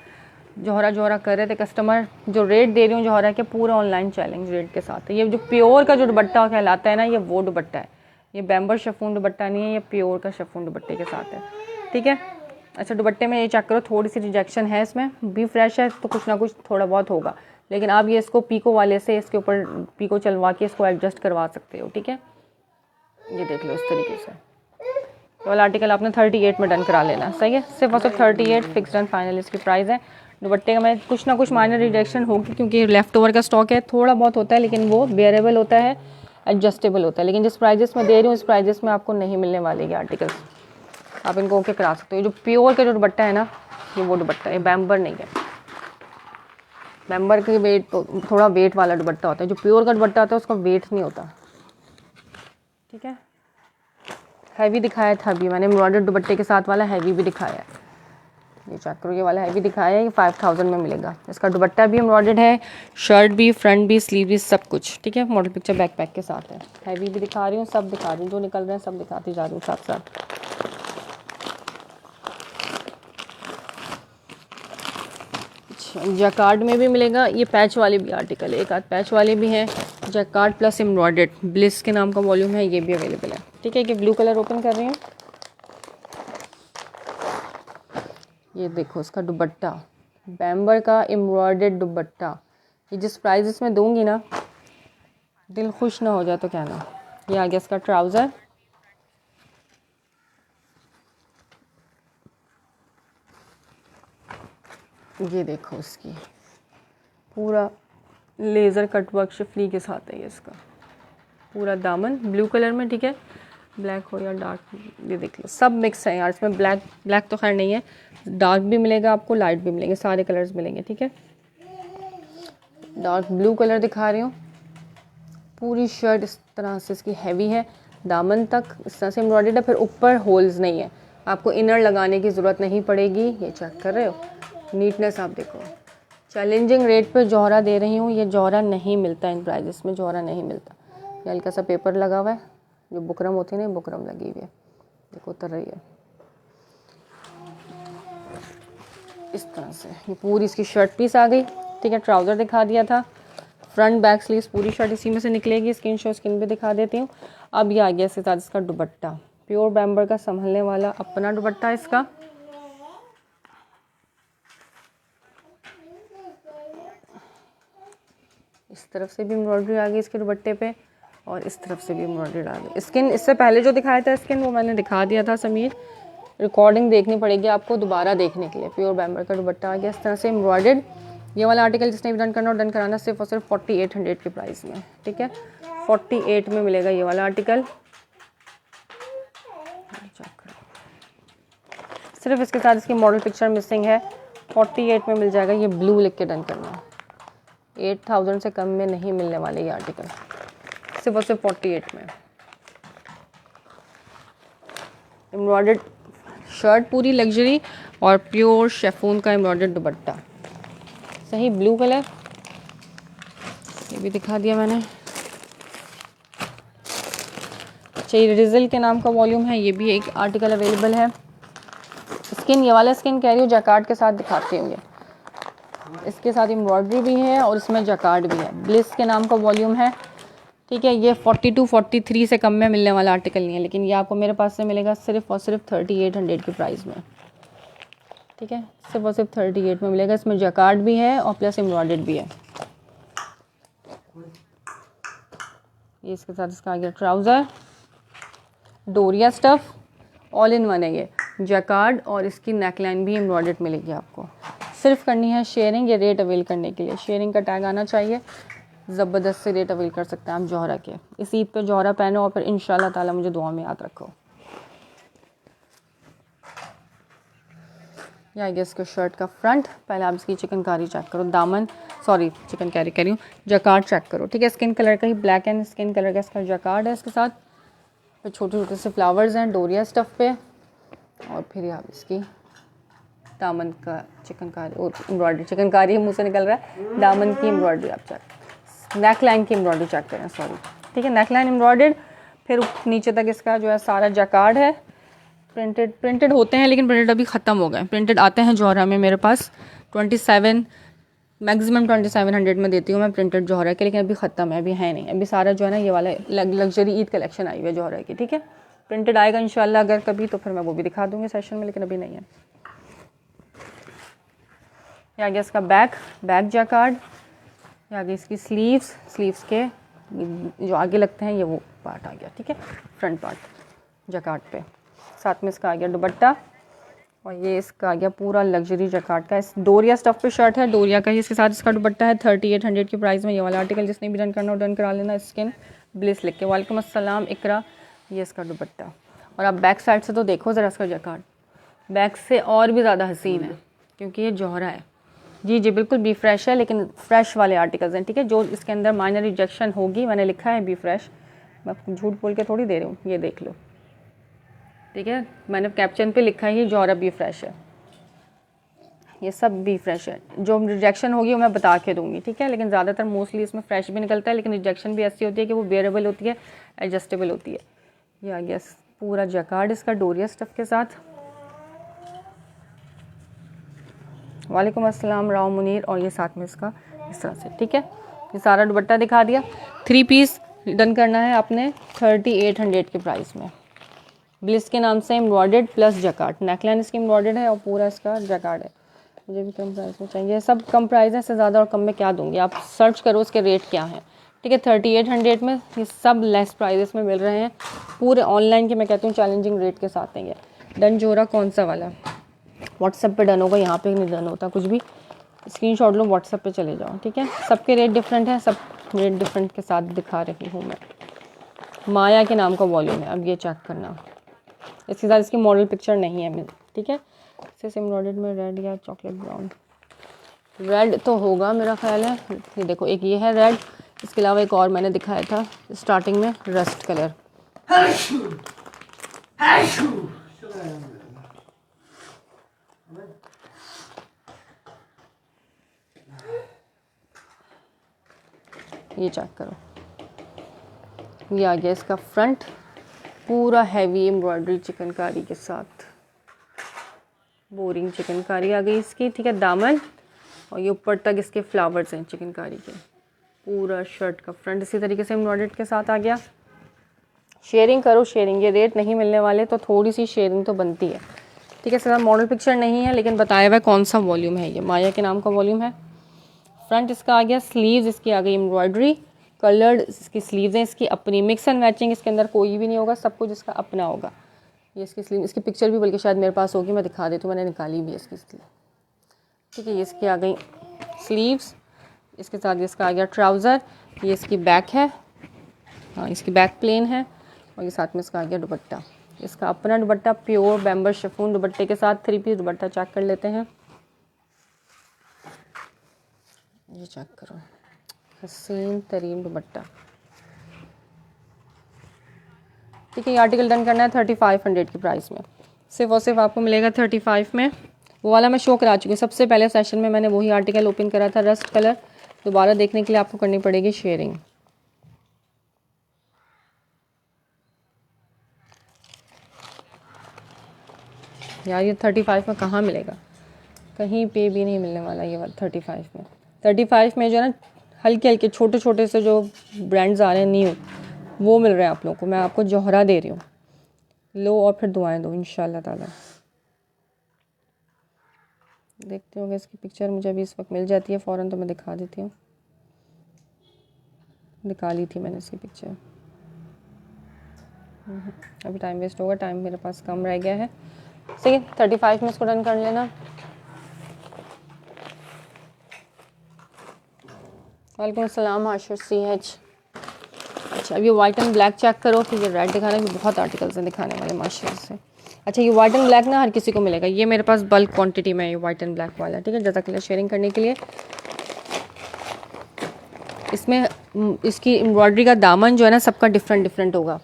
जोहरा जोहरा कर रहे थे कस्टमर, जो रेट दे रही हूँ जोहरा के पूरा ऑनलाइन चैलेंज रेट के साथ है। ये जो प्योर का जो दुपट्टा कहलाता है ना, ये वो दुपट्टा है। ये बैम्बर शिफॉन दुपट्टा नहीं है, ये प्योर का शिफॉन दुपट्टे के साथ है। ठीक है, अच्छा दुपट्टे में ये चेक करो, थोड़ी सी रिजेक्शन है इसमें, भी फ्रेश है तो कुछ ना कुछ थोड़ा बहुत होगा, लेकिन आप ये इसको पीको वाले से इसके ऊपर पीको चलवा के इसको एडजस्ट करवा सकते हो। ठीक है, ये देख लो इस तरीके से। तो वाला आर्टिकल आपने 38 में डन करा लेना, सही है। सिर्फ और सिर्फ 38 फिक्स एंड फाइनल इसकी प्राइस है। दुपट्टे का मैं कुछ ना कुछ माइनर रिडक्शन होगी, क्योंकि लेफ्ट ओवर का स्टॉक है, थोड़ा बहुत होता है, लेकिन वो बेयरेबल होता है, एडजस्टेबल होता है। लेकिन जिस प्राइजेस में दे रही हूँ इस प्राइजेस में आपको नहीं मिलने वाले ये आर्टिकल्स, आप इनको ओके करा सकते हो। जो प्योर का जो दुपट्टा है ना, ये वो दुपट्टा है, बैम्बर नहीं है। मेंबर के वेट तो थोड़ा वेट वाला दुपट्टा होता है, जो प्योर का दुपट्टा होता है उसका वेट नहीं होता, ठीक है। हैवी दिखाया था अभी मैंने, एम्ब्रॉयडर्ड दुपट्टे के साथ वाला हैवी भी दिखाया है, ये चेक करो, ये वाला हैवी दिखाया है, ये 5000 में मिलेगा। इसका दुपट्टा भी एम्ब्रॉयडर्ड है, शर्ट भी, फ्रंट भी, स्लीव भी, सब कुछ, ठीक है। मॉडल पिक्चर बैकपैक के साथ है। हैवी भी दिखा रही हूँ, सब दिखा रही हूँ, जो निकल रहे हैं सब दिखाती जा रही हूँ साथ साथ। जैकार्ड में भी मिलेगा, ये पैच वाले भी आर्टिकल है, एक आध पैच वाले भी हैं। जैकार्ड प्लस एम्ब्रॉयडर्ड, ब्लिस के नाम का वॉल्यूम है, ये भी अवेलेबल है, ठीक है। कि ब्लू कलर ओपन कर रही हूँ, ये देखो इसका दुपट्टा, बैम्बर का एम्ब्रॉयडर्ड दुपट्टा। ये जिस प्राइस इसमें दूंगी ना, दिल खुश ना हो जाए तो कहना। ये आ गया इसका ट्राउज़र, ये देखो इसकी पूरा लेज़र कटवर्क शिफली के साथ है ये इसका पूरा दामन, ब्लू कलर में, ठीक है। ब्लैक हो या डार्क, ये देख लो सब मिक्स है यार इसमें। ब्लैक तो खैर नहीं है, डार्क भी मिलेगा आपको, लाइट भी मिलेंगे, सारे कलर्स मिलेंगे, ठीक है। डार्क ब्लू कलर दिखा रही हूँ। पूरी शर्ट इस तरह से इसकी हैवी है, दामन तक इस तरह से एम्ब्रॉयडर्ड है, फिर ऊपर होल्स नहीं है, आपको इनर लगाने की ज़रूरत नहीं पड़ेगी। ये चेक कर रहे हो, नीटनेस आप देखो। चैलेंजिंग रेट पे जौहरा दे रही हूँ, ये जौहरा नहीं मिलता इन प्राइजेस में, जौहरा नहीं मिलता। ये हल्का सा पेपर लगा हुआ है, जो बुकरम होती है ना, बुकरम लगी हुई है, देखो उतर रही है इस तरह से। ये पूरी इसकी शर्ट पीस आ गई, ठीक है। ट्राउज़र दिखा दिया था, फ्रंट बैक स्लीव्स पूरी शर्ट इसी में से निकलेगी। स्किन पे दिखा देती हूँ। अब ये आ गया इसके साथ इसका दुपट्टा, प्योर बैम्बर का संभलने वाला अपना दुपट्टा इसका। इस तरफ से भी एम्ब्रॉयडरी आ गई इसके दुपट्टे पे, और इस तरफ से भी एम्ब्रॉयडरी आ गई। स्किन इससे पहले जो दिखाया था स्किन, वो मैंने दिखा दिया था समीर, रिकॉर्डिंग देखनी पड़ेगी आपको दोबारा देखने के लिए। प्योर बैम्बर का दुपट्टा आ गया इस तरह से एम्ब्रॉयडर्ड। ये वाला आर्टिकल जिसने भी डन करना और डन कराना सिर्फ और सिर्फ 4800 के प्राइस में, ठीक है। 48 में मिलेगा ये वाला आर्टिकल। सिर्फ इसके साथ इसकी मॉडल पिक्चर मिसिंग है, 48 में मिल जाएगा। ये ब्लू लिख के डन करना, 8000 से कम में नहीं मिलने वाले ये आर्टिकल, सिर्फ और सिर्फ 48 में। एम्ब्रॉयडर्ड शर्ट पूरी लग्जरी, और प्योर शेफून का एम्ब्रॉयडर्ड दुपट्टा, सही ब्लू कलर, ये भी दिखा दिया मैंने। अच्छा, ये रिजल के नाम का वॉल्यूम है, ये भी एक आर्टिकल अवेलेबल है। स्किन, ये वाला स्किन कह रही हूँ जैकार्ड के साथ दिखाती हूँ। ये इसके साथ एम्ब्रॉयडरी भी है और इसमें जैकार्ड भी है। ब्लिस के नाम का वॉल्यूम है, ठीक है। ये 42-43 से कम में मिलने वाला आर्टिकल नहीं है, लेकिन ये आपको मेरे पास से मिलेगा सिर्फ और सिर्फ 3800 की प्राइस में, ठीक है। सिर्फ और सिर्फ 38 में मिलेगा। इसमें जैकार्ड भी है और प्लस एम्ब्रॉयडर्ड भी है। ये इसके साथ इसका आ गया ट्राउज़र, डोरिया स्टफ, ऑल इन वन है ये, जैकार्ड और इसकी नेकलाइन भी एम्ब्रॉयडर्ड मिलेगी आपको। सिर्फ करनी है शेयरिंग, ये रेट अवेल करने के लिए शेयरिंग का टैग आना चाहिए, ज़बरदस्त से रेट अवेल कर सकते हैं आप जौहरा के। इस ईद पे जौहरा पहनो और फिर इंशाल्लाह ताला मुझे दुआ में याद रखो। ये आ गया इसका शर्ट का फ्रंट। पहले आप इसकी चिकनकारी चेक करो, दामन, सॉरी चिकनकारी कह रही हूँ, जैकार्ड चेक करो, ठीक है। स्किन कलर का ही ब्लैक एंड स्किन कलर का इसका जैकार्ड है इसके साथ, फिर छोटे छोटे से फ्लावर्स हैं डोरिया स्टफ पे, और फिर आप इसकी दामन का चिकनकारी और एम्ब्रॉयडरी, चिकनकारी मुँह से निकल रहा है, दामन की एम्ब्रॉयडरी आप चेक, नेकलाइन की एम्ब्रॉयडरी चेक करें, सॉरी, ठीक है। नेकलाइन एम्ब्रॉयडर्ड, फिर नीचे तक इसका जो है सारा जैकार्ड है। प्रिंटेड होते हैं, लेकिन प्रिंटेड अभी ख़त्म हो गए। प्रिंटेड आते हैं जौहरा में मेरे पास 27, मैक्सिमम 2700 में देती हूँ मैं प्रिंटेड जौहरा के, लेकिन अभी ख़त्म है, अभी है नहीं। अभी सारा जो है ना ये वाला लग्जरी ईद कलेक्शन आई हुई है जौहरा की, ठीक है। प्रिंटेड आएगा इंशाल्लाह अगर कभी, तो फिर मैं वो भी दिखा दूँगी सेशन में, लेकिन अभी नहीं है। ये आ गया इसका बैक जैकार्ड, ये आ गई इसकी स्लीव्स के जो आगे लगते हैं ये वो पार्ट आ गया, ठीक है, फ्रंट पार्ट जैकार्ड पे। साथ में इसका आ गया दुपट्टा, और ये इसका आ गया पूरा लग्जरी जैकार्ड का। इस डोरिया स्टफ पे शर्ट है, डोरिया का ही इसके साथ इसका दुपट्टा है। 3800 की प्राइस में ये वाला आर्टिकल, जिसने भी डन करना हो डन करा लेना। स्किन ब्लिस लिख के, वालेकुम अस्सलाम इकरा, ये इसका दुपट्टा। और आप बैक साइड से तो देखो ज़रा इसका जैकार्ड, बैक से और भी ज़्यादा हसीन है, क्योंकि ये जौहरा है, जी जी बिल्कुल बी फ्रेश है, लेकिन फ्रेश वाले आर्टिकल्स हैं, ठीक है। जो इसके अंदर माइनर रिजेक्शन होगी, मैंने लिखा है बी फ्रेश, मैं झूठ बोल के थोड़ी दे रही हूँ, ये देख लो, ठीक है। मैंने कैप्शन पे लिखा है जौहरा बी फ्रेश है, ये सब बी फ्रेश है। जो रिजेक्शन होगी वो मैं बता के दूंगी, ठीक है। लेकिन ज़्यादातर मोस्टली इसमें फ्रेश भी निकलता है, लेकिन रिजेक्शन भी ऐसी होती है कि वो वेयरेबल होती है, एडजस्टेबल होती है। ये आ गया पूरा जैकार्ड इसका डोरिया स्टफ के साथ। वालेकुम अस्सलाम राव मुनीर, और ये साथ में इसका इस तरह से, ठीक है। ये सारा दुपट्टा दिखा दिया। 3 पीस डन करना है आपने 3800 के प्राइस में। ब्लिस के नाम से एम्ब्रॉयडर्ड प्लस जैकार्ड, नेकलाइन इसकी एम्ब्रॉयडर्ड है और पूरा इसका जैकार्ड है। मुझे भी कम प्राइस में चाहिए, सब कम प्राइस है, इससे ज़्यादा और कम में क्या दूंगी, आप सर्च करो उसके रेट क्या हैं, ठीक है। 3800 में ये सब लेस प्राइस में मिल रहे हैं, पूरे ऑनलाइन के मैं कहती हूँ चैलेंजिंग रेट के साथ हैं ये। डन जोरा कौन सा वाला, व्हाट्सएप पे डन होगा, यहाँ पे नहीं डन होता कुछ भी। स्क्रीनशॉट लो, व्हाट्सएप पे चले जाओ, ठीक है। सबके रेट डिफरेंट हैं, सब रेट डिफरेंट के साथ दिखा रही हूँ मैं। माया के नाम का वॉल्यूम है, अब ये चेक करना, इसके साथ इसकी मॉडल पिक्चर नहीं है, ठीक है। इसे एम्ब्रॉयडर्ड में रेड या चॉकलेट ब्राउन, रेड तो होगा मेरा ख्याल है। ये देखो, एक ये है रेड, इसके अलावा एक और मैंने दिखाया था स्टार्टिंग में, रस्ट कलर। ये चेक करो, ये आ गया इसका फ्रंट, पूरा हैवी एम्ब्रॉयडरी चिकनकारी के साथ, बोरिंग चिकनकारी आ गई इसकी, ठीक है। दामन और ये ऊपर तक इसके फ्लावर्स हैं चिकनकारी के, पूरा शर्ट का फ्रंट इसी तरीके से एम्ब्रॉयडर्ड के साथ आ गया। शेयरिंग करो, शेयरिंग, ये रेट नहीं मिलने वाले तो थोड़ी सी शेयरिंग तो बनती है, ठीक है। सर मॉडल पिक्चर नहीं है, लेकिन बताया हुआ कौन सा वॉल्यूम है, ये माया के नाम का वॉल्यूम है। फ्रंट इसका आ गया, स्लीव्स इसकी आ गई एम्ब्रॉयडरी, कलर्ड इसकी स्लीव्स हैं, इसकी अपनी मिक्स एंड मैचिंग, इसके अंदर कोई भी नहीं होगा, सब कुछ इसका अपना होगा। ये इसकी स्लीव, इसकी पिक्चर भी बल्कि शायद मेरे पास होगी, मैं दिखा देती हूँ, मैंने निकाली भी इसकी स्लीव, ठीक है। ये इसकी आ गई स्लीव्स, इसके साथ इसका आ गया ट्राउज़र, ये इसकी बैक है, हाँ इसकी बैक प्लेन है, और ये साथ में इसका आ गया दुपट्टा, इसका अपना दुपट्टा प्योर बैम्बर शिफॉन दुपट्टे के साथ 3 पीस दुपट्टा चेक कर लेते हैं। ये चेक करो, हसीन तरीन दुपट्टा, ठीक है। ये आर्टिकल डन करना है 3500 की प्राइस में, सिर्फ और सिर्फ आपको मिलेगा 35 में। वो वाला मैं शो करा चुकी हूँ, सबसे पहले सेशन में मैंने वही आर्टिकल ओपन करा था, रस्ट कलर। दोबारा देखने के लिए आपको करनी पड़ेगी शेयरिंग। यार ये 35 में कहाँ मिलेगा, कहीं पे भी नहीं मिलने वाला ये वाला 35 में। 35 में जो है ना, हल्के हल्के छोटे छोटे से जो ब्रांड्स आ रहे हैं न्यू, वो मिल रहे हैं आप लोगों को। मैं आपको जौहरा दे रही हूँ, लो और फिर दुआएं दो इंशाल्लाह ताला। देखते होंगे इसकी पिक्चर मुझे अभी इस वक्त मिल जाती है फ़ौरन तो मैं दिखा देती हूँ, निकाली थी मैंने इसकी पिक्चर। अभी टाइम वेस्ट होगा, टाइम मेरे पास कम रह गया है, सही है। 35 में इसको डन कर लेना। वालेकुम अस्सलाम आशर CH। अच्छा, अब ये वाइट एंड ब्लैक चेक करो, फिर ये रेड दिखाना, भी बहुत आर्टिकल्स हैं दिखाने वाले माशाल्लाह से। अच्छा, ये वाइट एंड ब्लैक ना हर किसी को मिलेगा, ये मेरे पास बल्क क्वांटिटी में है ये वाइट एंड ब्लैक वाला, ठीक है। जज़ाकल्लाह शेयरिंग करने के लिए। इसमें इसकी एम्ब्रॉयडरी का दामन जो है ना सबका डिफरेंट डिफरेंट होगा।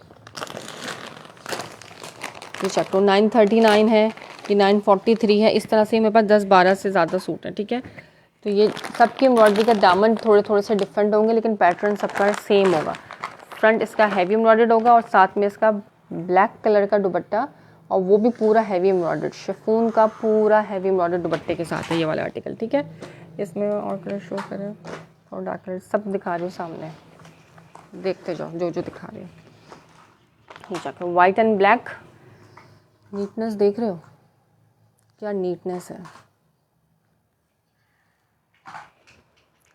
ये चेक करो, 939 है, ये 943 है, इस तरह से मेरे पास 10-12 से ज़्यादा सूट हैं, ठीक है। तो ये सबकी एम्ब्रॉयडरी का दामन थोड़े थोड़े से डिफरेंट होंगे, लेकिन पैटर्न सबका सेम होगा। फ्रंट इसका हैवी एम्ब्रॉयडर्ड होगा और साथ में इसका ब्लैक कलर का दुपट्टा, और वो भी पूरा हैवी एम्ब्रॉयडर्ड शिफॉन का पूरा हैवी एम्ब्रॉयडर्ड दुपट्टे के साथ है ये वाला आर्टिकल, ठीक है। इसमें और कलर शो करें और डार्क कलर सब दिखा रही हूँ सामने, देखते जाओ जो जो दिखा रही हूँ। ये check, white and black, neatness देख रहे हो क्या नीटनेस है,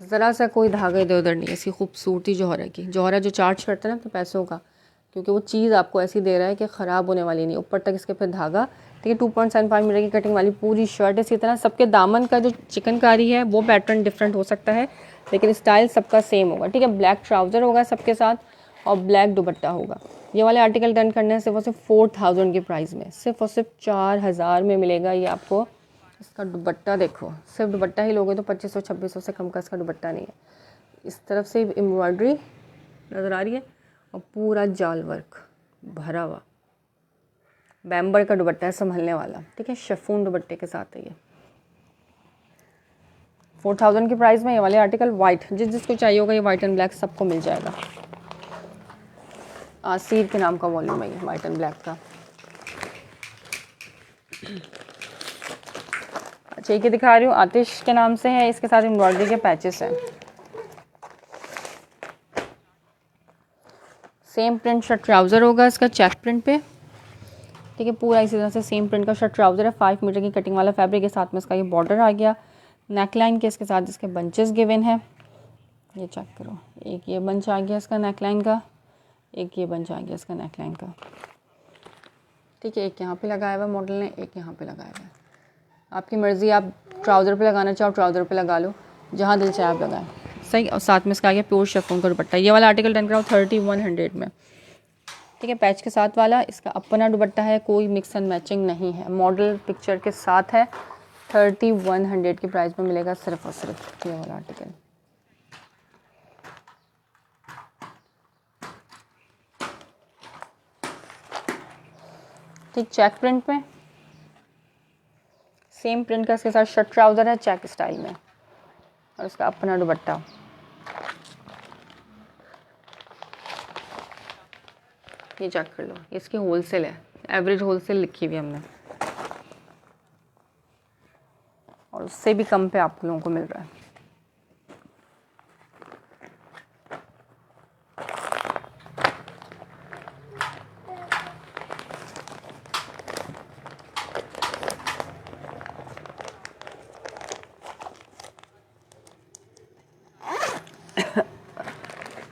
ज़रा सा कोई धागा इधर उधर नहीं, ऐसी खूबसूरती जौहरा की। जौहरा जो चार्ज करता है ना तो पैसों का, क्योंकि वो चीज़ आपको ऐसी दे रहा है कि ख़राब होने वाली नहीं। ऊपर तक इसके फिर धागा, ठीक है। 2.75 मीटर की कटिंग वाली पूरी शर्ट। इसी तरह सबके दामन का जो चिकनकारी है वो पैटर्न डिफरेंट हो सकता है, लेकिन स्टाइल सबका सेम होगा, ठीक है। ब्लैक ट्राउज़र होगा सबके साथ और ब्लैक दुपट्टा होगा। ये वाले आर्टिकल डन करने सिर्फ और सिर्फ 4000 की प्राइस में, सिर्फ और सिर्फ 4000 में मिलेगा ये आपको इसका दुपट्टा देखो, सिर्फ दुपट्टा ही लोगे तो 2500-2600 से कम का इसका दुपट्टा नहीं है। इस तरफ से एम्ब्रॉयडरी नज़र आ रही है और पूरा जाल वर्क भरा हुआ, बैम्बर का दुपट्टा है संभलने वाला, ठीक है। शिफॉन दुपट्टे के साथ है ये। 4000 की प्राइस में ये वाले आर्टिकल वाइट, जिसको चाहिए होगा ये वाइट एंड ब्लैक सबको मिल जाएगा। आसिर के नाम का वॉल्यूम है ये वाइट एंड ब्लैक का। अच्छा ये दिखा रही हूँ, आतिश के नाम से है, इसके साथ एम्ब्रॉयडरी के पैचेस हैं। सेम प्रिंट शर्ट ट्राउज़र होगा इसका चेक प्रिंट पे, ठीक है। पूरा इसी तरह से सेम प्रिंट का शर्ट ट्राउज़र है, 5 मीटर की कटिंग वाला फैब्रिक के साथ में इसका ये बॉर्डर आ गया। नेकलाइन के इसके साथ इसके बंचेस गिवन है, ये चेक करो। एक ये बंच आ गया इसका नेकलाइन का, एक ये बंच आ गया इसका नेकलाइन का, ठीक है। एक यहाँ पे लगाया हुआ मॉडल ने, एक यहाँ पे लगाया हुआ है। आपकी मर्ज़ी, आप ट्राउज़र पे लगाना चाहो ट्राउज़र पे लगा लो, जहाँ दिल चाहे आप लगाएं, सही। और साथ में इसका आ गया प्योर शिफॉन का दुपट्टा। ये वाला आर्टिकल 10 कराओ 3100 में, ठीक है। पैच के साथ वाला इसका अपना दुपट्टा है, कोई मिक्स एंड मैचिंग नहीं है, मॉडल पिक्चर के साथ है। 3100 की प्राइस में मिलेगा सिर्फ और सिर्फ ये वाला आर्टिकल। ठीक, चेक प्रिंट में सेम प्रिंट का इसके साथ शर्ट ट्राउज़र है चेक स्टाइल में, और इसका अपना दुपट्टा। ये चेक कर लो, इसकी होलसेल है, एवरेज होलसेल लिखी हुई हमने, और उससे भी कम पे आप लोगों को मिल रहा है।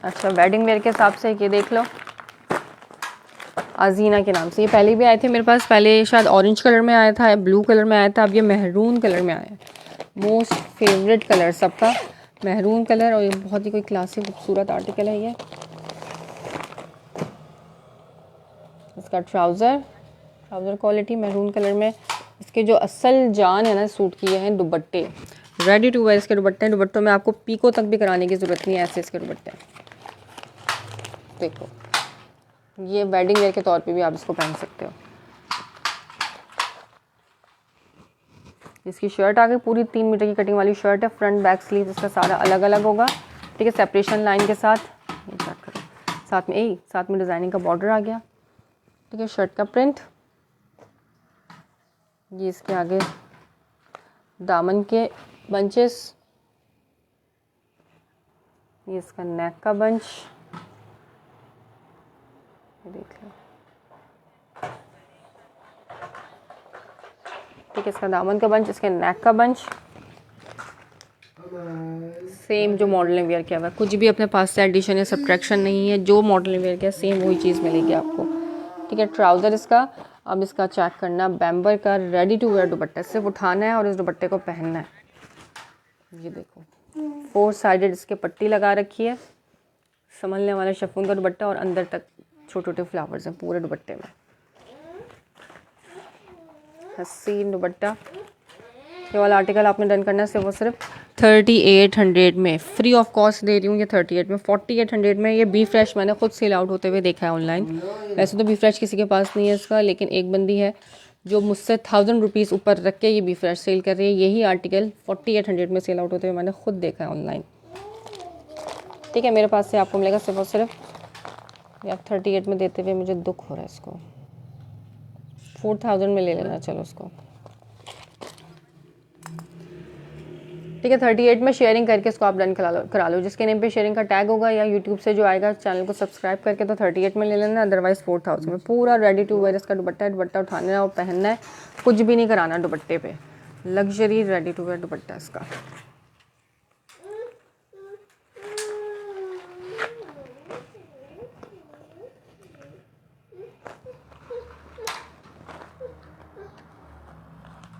अच्छा वेडिंग वेयर के हिसाब से ये देख लो, अजीना के नाम से, ये पहले भी आए थे मेरे पास। पहले शायद ऑरेंज कलर में आया था, ब्लू कलर में आया था, अब ये मेहरून कलर में आया है। मोस्ट फेवरेट कलर सबका मेहरून कलर, और ये बहुत ही कोई क्लासी खूबसूरत आर्टिकल है ये। इसका ट्राउज़र क्वालिटी मेहरून कलर में। इसके जो असल जान है ना सूट की है दुपट्टे, रेडी टू वेयर इसके दुपट्टे हैं। दुपट्टों में आपको पीको तक भी कराने की ज़रूरत नहीं है, ऐसे इसके दुपट्टे हैं। देखो ये वेडिंग वेयर के तौर पे भी आप इसको पहन सकते हो। इसकी शर्ट आ गई, पूरी 3 मीटर की कटिंग वाली शर्ट है। फ्रंट बैक स्लीव इसका सारा अलग अलग होगा, ठीक है, सेपरेशन लाइन के साथ। ये चेक करो, साथ में डिज़ाइनिंग का बॉर्डर आ गया, ठीक है। शर्ट का प्रिंट, ये इसके आगे दामन के बंचेस, ये इसका नेक का बंच, देख लो, ठीक है। इसका दामन का बंच, इसके नेक का बंच, सेम जो मॉडल ने वेयर किया हुआ है, कुछ भी अपने पास से एडिशन या सब्ट्रैक्शन नहीं है। जो मॉडल ने वेयर किया सेम वही चीज़ मिलेगी आपको, ठीक है। ट्राउज़र इसका, अब इसका चेक करना, बैम्बर का रेडी टू वेयर दुपट्टा, सिर्फ उठाना है और इस दुपट्टे को पहनना है। ये देखो 4 साइडेड इसके पट्टी लगा रखी है, संभलने वाला शिफॉन का दुपट्टा, और अंदर तक छोटे छोटे फ्लावर्स हैं पूरे दुपट्टे में। हसीन दुपट्टा। ये वाला आर्टिकल आपने डन करना है सिर्फ और सिर्फ 3800 में, फ्री ऑफ कॉस्ट दे रही हूँ ये 38 में। 4800 में ये बी फ्रेश मैंने खुद सेल आउट होते हुए देखा है ऑनलाइन। वैसे तो बी फ्रेश किसी के पास नहीं है इसका, लेकिन एक बंदी है जो मुझसे 1000 रुपीज़ ऊपर रख के ये बी फ्रेश सेल कर रही है। यही आर्टिकल 4800 में सेल आउट होते हुए मैंने खुद देखा है ऑनलाइन, ठीक है। मेरे पास से आपको मिलेगा सिर्फ और सिर्फ, आप 38 में देते हुए मुझे दुख हो रहा है इसको। 4000 में ले लेना चलो उसको, ठीक है। 38 में शेयरिंग करके इसको आप डन करा लो। जिसके नेम पे शेयरिंग का टैग होगा या यूट्यूब से जो आएगा चैनल को सब्सक्राइब करके, तो 38 में ले लेना, अदरवाइज 4000 में। पूरा रेडी टू वेयर इसका दुपट्टा है, दुपट्टा उठाना है और पहनना है, कुछ भी नहीं कराना दुपट्टे पे। Luxury ready to wear dupatta इसका।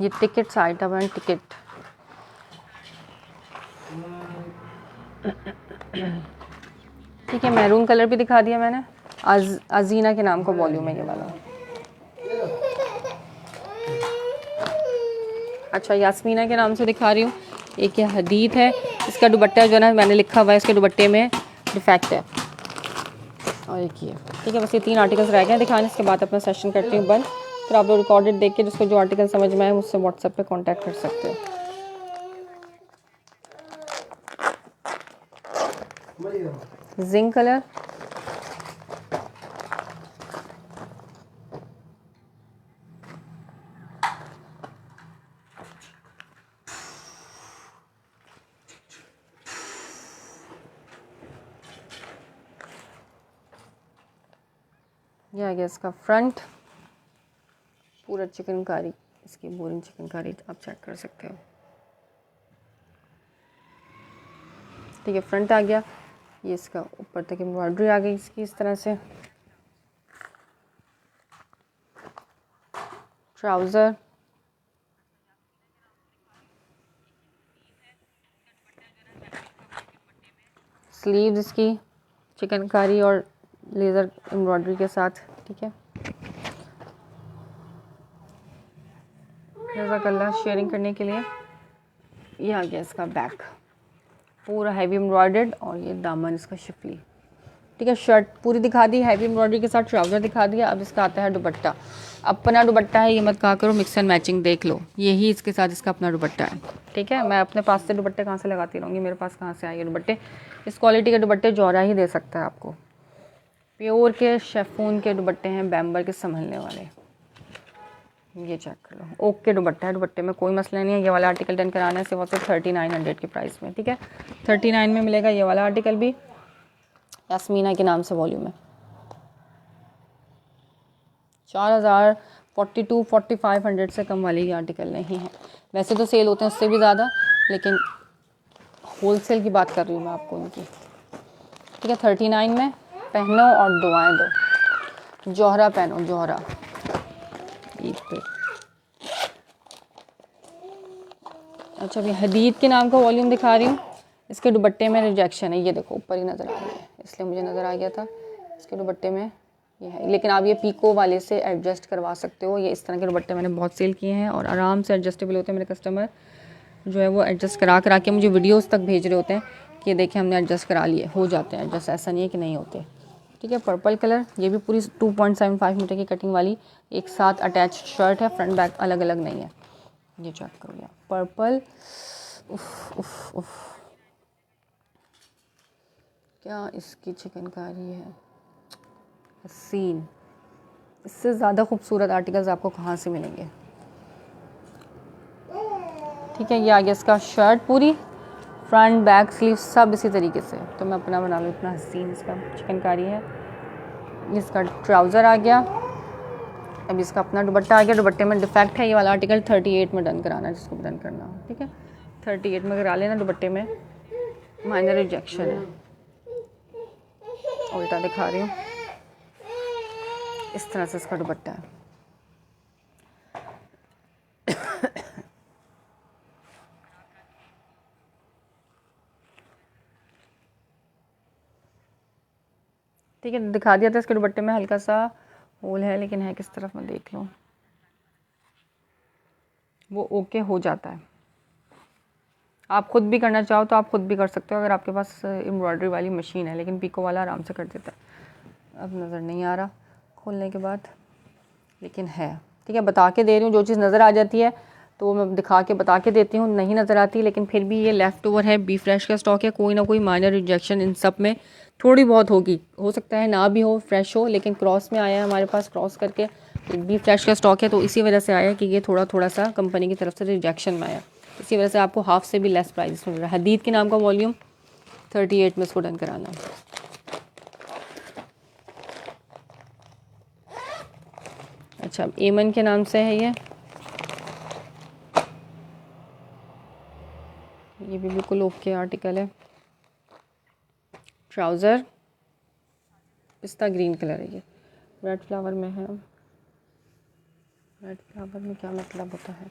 ये टिकट्स आइटम है, टिकट, ठीक है। मैरून कलर भी दिखा दिया मैंने, अजीना के नाम का वॉल्यूम है ये वाला। अच्छा, यास्मीना के नाम से दिखा रही हूँ। एक ये हदीद है, इसका दुपट्टा जो है ना मैंने लिखा हुआ है इसके दुपट्टे में डिफेक्ट है। और एक ये, ठीक है, बस ये 3 आर्टिकल्स रह गए हैं दिखाने, इसके बाद अपना सेशन करती हूँ बंद। फिर आप लोग रिकॉर्डेड देख के जिसको जो आर्टिकल समझ में आए मुझसे व्हाट्सएप पे कांटेक्ट कर सकते हो। जिंक कलर, ये आ गया इसका फ्रंट, पूरा चिकनकारी, इसकी बोरिंग चिकनकारी आप चेक कर सकते हो। ठीक है, फ्रंट आ गया, ये इसका ऊपर तक एम्ब्रॉयडरी आ गई इसकी इस तरह से। ट्राउज़र, स्लीव्स इसकी चिकनकारी और लेज़र एम्ब्रॉयडरी के साथ। ठीक है, जज़ाकल्लाह। शेयरिंग करने के लिए ये आ गया इसका बैक, पूरा हैवी एम्ब्रॉयडर्ड, और ये दामन इसका शिफली। ठीक है, शर्ट पूरी दिखा दी हैवी एम्ब्रॉयडरी के साथ, ट्राउज़र दिखा दिया। अब इसका आता है दुपट्टा। अपना दुपट्टा है, ये मत कहा करो मिक्स एंड मैचिंग, देख लो यही इसके साथ इसका अपना दुपट्टा है। ठीक है, मैं अपने पास से दुपट्टे कहाँ से लगाती रहूँगी, मेरे पास कहाँ से आएंगे दुपट्टे। इस क्वालिटी के दुपट्टे जौहरा ही दे सकता है आपको। प्योर के शेफून के दुपट्टे हैं, बैम्बर के संभलने वाले। ये चेक कर लो, ओके दुपट्टा है, दुपट्टे में कोई मसला नहीं है। ये वाला आर्टिकल डन कराना है सिर्फ और सिर्फ 3900 के प्राइस में। ठीक है, 39 में मिलेगा ये वाला आर्टिकल भी, यास्मीना के नाम से वॉल्यूम है। 4000 से कम वाले ये आर्टिकल नहीं है। वैसे तो सेल होते हैं उससे भी ज़्यादा, लेकिन होलसेल की बात कर रही हूँ मैं आपको उनकी। ठीक है, 39 में पहनो और दुआएं दो। जौहरा पहनो, जौहरा ईद पे। अच्छा, अभी हदीद के नाम का वॉल्यूम दिखा रही हूँ। इसके दुपट्टे में रिजेक्शन है, ये देखो ऊपर ही नज़र आ रही है, इसलिए मुझे नज़र आ गया था। इसके दुपट्टे में ये है, लेकिन आप ये पीको वाले से एडजस्ट करवा सकते हो। ये इस तरह के दुपट्टे मैंने बहुत सेल किए हैं और आराम से एडजस्टेबल होते हैं। मेरे कस्टमर जो है वो एडजस्ट करा के मुझे वीडियोस तक भेज रहे होते हैं कि देखें हमने एडजस्ट करा लिए, हो जाते हैं एडजस्ट, ऐसा नहीं है कि नहीं होते। ठीक है, पर्पल कलर, ये भी पूरी 2.75 मीटर की कटिंग वाली एक साथ अटैच शर्ट है, फ्रंट बैक अलग अलग नहीं है। ये चेक करो यार, पर्पल, उफ उफ उफ, क्या इसकी चिकनकारी है, हसीन। इससे ज़्यादा खूबसूरत आर्टिकल्स आपको कहाँ से मिलेंगे। ठीक है, ये आ गया इसका शर्ट, पूरी फ्रंट बैक स्लीव सब इसी तरीके से। तो मैं अपना बना लूँ, इतना हसीन इसका चिकनकारी है। इसका ट्राउज़र आ गया, अब इसका अपना दुपट्टा आ गया। दुपट्टे में डिफेक्ट है, ये वाला आर्टिकल 38 में डन कराना है जिसको भी डन करना हो। ठीक है, 38 में करा लेना, दुपट्टे में माइनर रिजेक्शन है। उल्टा दिखा रही हूँ, इस तरह से इसका दुपट्टा है। ठीक है, दिखा दिया था। इसके दुपट्टे में हल्का सा होल है, लेकिन है किस तरफ मैं देख लूँ, वो ओके हो जाता है। आप ख़ुद भी करना चाहो तो आप ख़ुद भी कर सकते हो अगर आपके पास एम्ब्रॉयडरी वाली मशीन है, लेकिन पीको वाला आराम से कर देता है। अब नज़र नहीं आ रहा खोलने के बाद, लेकिन है। ठीक है, बता के दे रही हूँ, जो चीज़ नज़र आ जाती है तो मैं दिखा के बता के देती हूँ, नहीं नज़र आती लेकिन फिर भी ये लेफ़्ट ओवर है, बी फ्रेश का स्टॉक है। कोई ना कोई माइनर रिजेक्शन इन सब में थोड़ी बहुत होगी, हो सकता है ना भी हो, फ्रेश हो, लेकिन क्रॉस में आया है हमारे पास, क्रॉस करके बी फ्रेश का स्टॉक है, तो इसी वजह से आया कि ये थोड़ा थोड़ा सा कंपनी की तरफ से रिजेक्शन में आया, इसी वजह से आपको हाफ से भी लेस प्राइस मिल रहा है। हदीद के नाम का वॉल्यूम 38 में इसको डन कराना। अच्छा, एमन के नाम से है ये भी बिल्कुल ओके आर्टिकल है। ट्राउज़र पिस्ता ग्रीन कलर है, ये रेड फ्लावर में है। रेड फ्लावर में क्या मतलब होता है,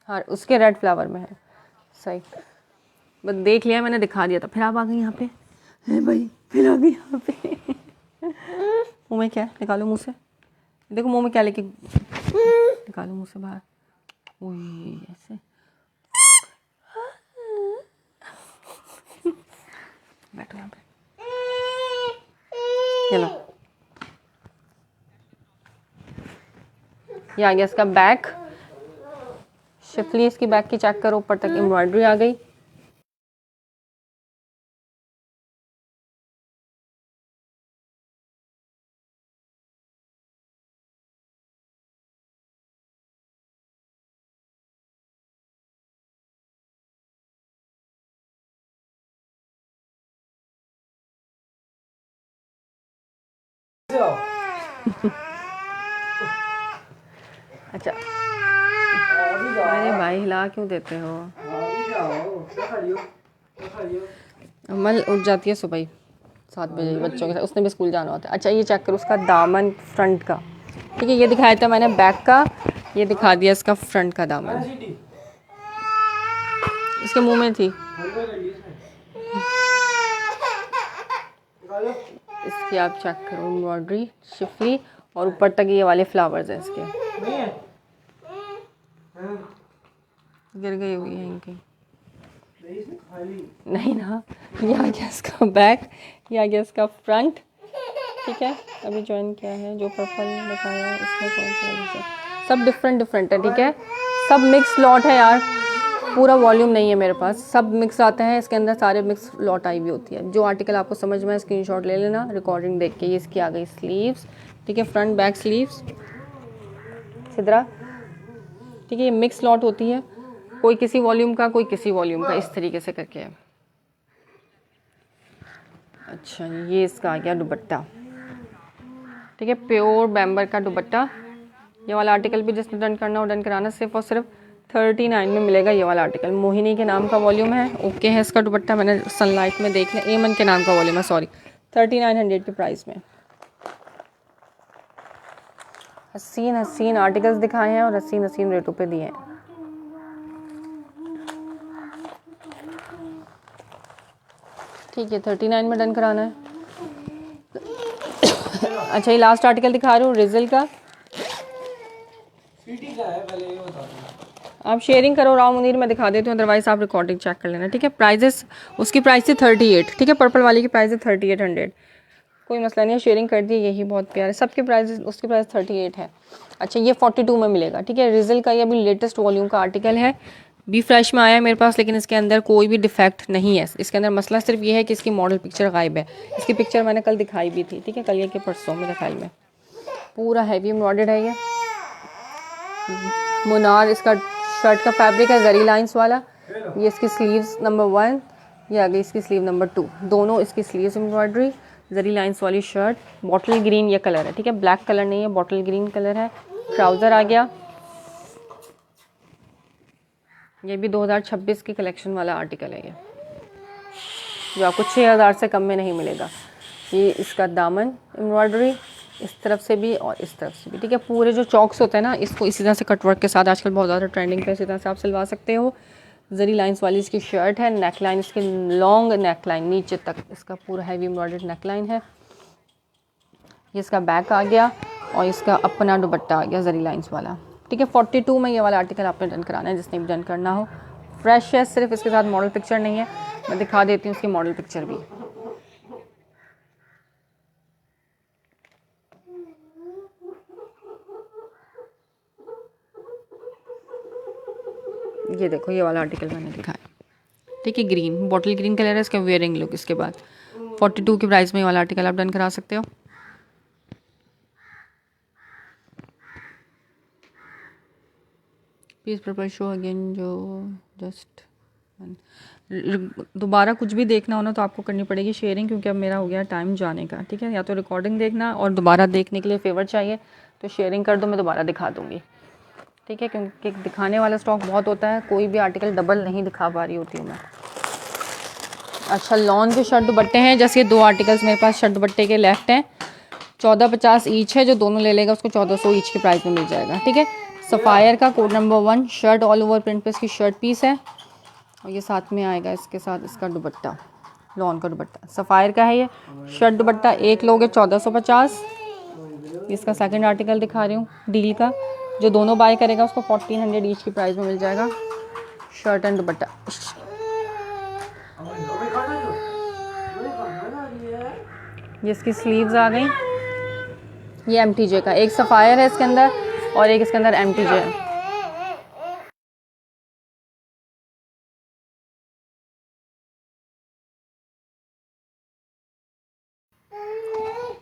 हाँ उसके रेड फ्लावर में है, सही। बस देख लिया मैंने, दिखा दिया था, फिर आप आ गई यहाँ पे, है भाई, फिर आ गई यहाँ पे। मुँह में क्या है, निकालो मुँह से, देखो मुँह में क्या लेके, निकालो मुँह से बाहर, ओए ऐसे बैठो यहाँ पे, चलो। ये आ गया इसका बैक। शिफली इसकी बैक की चेक करो, ऊपर तक एम्ब्रॉयडरी आ गई। अच्छा, अरे भाई हिला क्यों देते हो? अमल उठ जाती है सुबह 7 बजे बच्चों के साथ, उसने भी स्कूल जाना होता है। अच्छा ये चेक करो उसका दामन फ्रंट का, ठीक है। ये दिखाया था मैंने बैक का, ये दिखा दिया इसका फ्रंट का दामन। इसके मुंह में थी। इसकी आप चेक करो एम्ब्रॉयडरी शिफली, और ऊपर तक ये वाले फ्लावर्स हैं इसके। गिर गई हुई है इनकी, नहीं ना। ये आ गया इसका बैक, ये आ गया इसका फ्रंट, ठीक है। अभी ज्वाइन किया है जो पर्पल दिखाया है इसमें कौन सा, सब डिफरेंट डिफरेंट है, ठीक है। सब मिक्स लॉट है यार, पूरा वॉल्यूम नहीं है मेरे पास, सब मिक्स आते हैं इसके अंदर, सारे मिक्स लॉट आई भी होती है। जो आर्टिकल आपको समझ में है स्क्रीनशॉट ले लेना, रिकॉर्डिंग देख के। ये इसकी आ गई स्लीव्स, ठीक है, फ्रंट बैक स्लीव्स सिदरा, ठीक है। ये मिक्स लॉट होती है, कोई किसी वॉल्यूम का कोई किसी वॉल्यूम का, इस तरीके से करके है। अच्छा ये इसका आ गया दुपट्टा, ठीक है, प्योर बैम्बर का दुपट्टा। ये वाला आर्टिकल भी जिसने डन करना हो डन कराना, सिर्फ और सिर्फ 39 में मिलेगा ये वाला आर्टिकल। मोहिनी के नाम का वॉल्यूम है, ओके है इसका दुपट्टा, मैंने सनलाइट में देख लिया। एमन के नाम का वॉल्यूम है, सॉरी। 3900 के प्राइस में। हसीन हसीन आर्टिकल्स दिखाए हैं और हसीन हसीन रेटों पे दिए हैं। ठीक है 39 में डन कराना है। अच्छा ये लास्ट आर्टिकल दिखा रही हूँ रिजल का। आप शेयरिंग करो राव मुनीर, मैं दिखा देती हूँ, अदरवाइज आप रिकॉर्डिंग चेक कर लेना, ठीक है। प्राइजेस उसकी प्राइस थी 38, ठीक है। पर्पल वाली की प्राइस है 3800, कोई मसला नहीं है, शेयरिंग कर दी। यही बहुत प्यार है, सबके प्राइस, उसकी प्राइस 38 है। अच्छा ये 42 में मिलेगा, ठीक है। रिजल का ये अभी लेटेस्ट वॉल्यूम का आर्टिकल है, बी फ्लैश में आया है मेरे पास, लेकिन इसके अंदर कोई भी डिफेक्ट नहीं है। इसके अंदर मसला सिर्फ ये है कि इसकी मॉडल पिक्चर गायब है। इसकी पिक्चर मैंने कल दिखाई भी थी, ठीक है, कल ये के परसों मेरे ख्याल में। पूरा हैवी एम्ब्रॉयडर्ड है ये। मुनार इसका शर्ट का फैब्रिक है, जरी लाइंस वाला। ये इसकी स्लीव्स नंबर 1, ये आ गई इसकी स्लीव नंबर 2, दोनों इसकी स्लीव्स एम्ब्रॉयडरी, जरी लाइंस वाली शर्ट। बॉटल ग्रीन ये कलर है, ठीक है, ब्लैक कलर नहीं है, बॉटल ग्रीन कलर है। ट्राउज़र आ गया, ये भी 2026 की कलेक्शन वाला आर्टिकल है ये, जो आपको 6000 से कम में नहीं मिलेगा। ये इसका दामन एम्ब्रॉयडरी इस तरफ से भी और इस तरफ से भी, ठीक है। पूरे जो चॉक्स होते हैं ना, इसको इसी तरह से कटवर्क के साथ आजकल बहुत ज़्यादा ट्रेंडिंग पे, इसी तरह से आप सिलवा सकते हो। जरी लाइंस वाली इसकी शर्ट है, नेक लाइन इसकी लॉन्ग नेक लाइन नीचे तक, इसका पूरा हैवी एम्ब्रॉयडर्ड नेक लाइन है। ये इसका बैक आ गया और इसका अपना दुपट्टा आ गया जरी लाइंस वाला, ठीक है। 42 में ये वाला आर्टिकल आपने डन कराना है, जिसने भी डन करना हो। फ्रेश है, सिर्फ इसके साथ मॉडल पिक्चर नहीं है, मैं दिखा देती हूँ उसकी मॉडल पिक्चर भी। ये देखो ये वाला आर्टिकल मैंने दिखाया, ठीक है, ग्रीन बॉटल ग्रीन कलर है इसका, वेयरिंग लुक। इसके बाद 42 के प्राइस में ये वाला आर्टिकल आप डन करा सकते हो। प्लीज़ पर्पल शो अगेन, जो जस्ट दोबारा कुछ भी देखना हो ना तो आपको करनी पड़ेगी शेयरिंग, क्योंकि अब मेरा हो गया टाइम जाने का, ठीक है। या तो रिकॉर्डिंग देखना और दोबारा देखने के लिए फेवर चाहिए तो शेयरिंग कर दो, मैं दोबारा दिखा दूँगी, ठीक है, क्योंकि दिखाने वाला स्टॉक बहुत होता है, कोई भी आर्टिकल डबल नहीं दिखा पा रही होती हूँ मैं। अच्छा लॉन के शर्ट दुपट्टे हैं, जैसे ये 2 आर्टिकल्स मेरे पास शर्ट दुपट्टे के लेफ्ट हैं, 1450 ईच है। जो दोनों ले लेगा उसको 1400 ईच के प्राइस में मिल जाएगा, ठीक है। सफ़ायर का code number 1 shirt all over print पे इसकी शर्ट पीस है, और ये साथ में आएगा इसके साथ इसका दुपट्टा, लॉन का दुपट्टा सफ़ायर का है। ये शर्ट दुपट्टा एक लोगे 1450। इसका सेकंड आर्टिकल दिखा रही हूँ डील का, जो दोनों बाय करेगा उसको 1400 ईच की प्राइस में मिल जाएगा शर्ट एंड दुपट्टा। ये इसकी स्लीव्स आ गई। ये MTJ का, एक सफ़ायर है इसके अंदर और एक इसके अंदर MTJ है।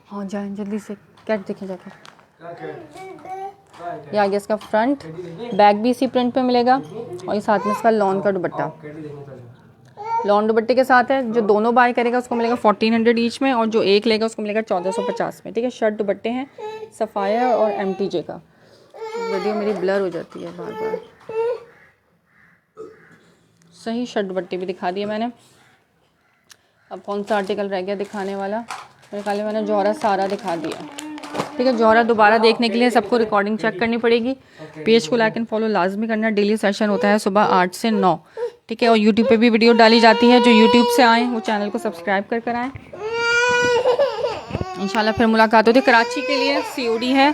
हाँ जाए जल्दी से, कैट देखें जाके। ये आ गया इसका फ्रंट, बैक भी इसी प्रिंट पे मिलेगा और ये साथ में इसका लॉन का दुपट्टा, लॉन दुपट्टे के साथ है। जो दोनों बाय करेगा उसको मिलेगा 1400 ईच में और जो एक लेगा उसको मिलेगा 1450 में। ठीक है, शर्ट दुपट्टे हैं सफ़ायर और MTJ का। वीडियो मेरी ब्लर हो जाती है बार बार। सही शर्ट दुपट्टे भी दिखा दिए मैंने। अब कौन सा आर्टिकल रह गया दिखाने वाला? मेरे ख्याल में मैंने जौहरा सारा दिखा दिया। ठीक है, जौहरा दोबारा देखने के लिए सबको रिकॉर्डिंग चेक करनी पड़ेगी। पेज को लाइक एंड फॉलो लाजमी करना। डेली सेशन होता है सुबह 8 से 9। ठीक है, और यूट्यूब पे भी वीडियो डाली जाती है। जो यूट्यूब से आएँ वो चैनल को सब्सक्राइब कर आएँ। इंशाल्लाह फिर मुलाकात होती है। कराची के लिए COD है।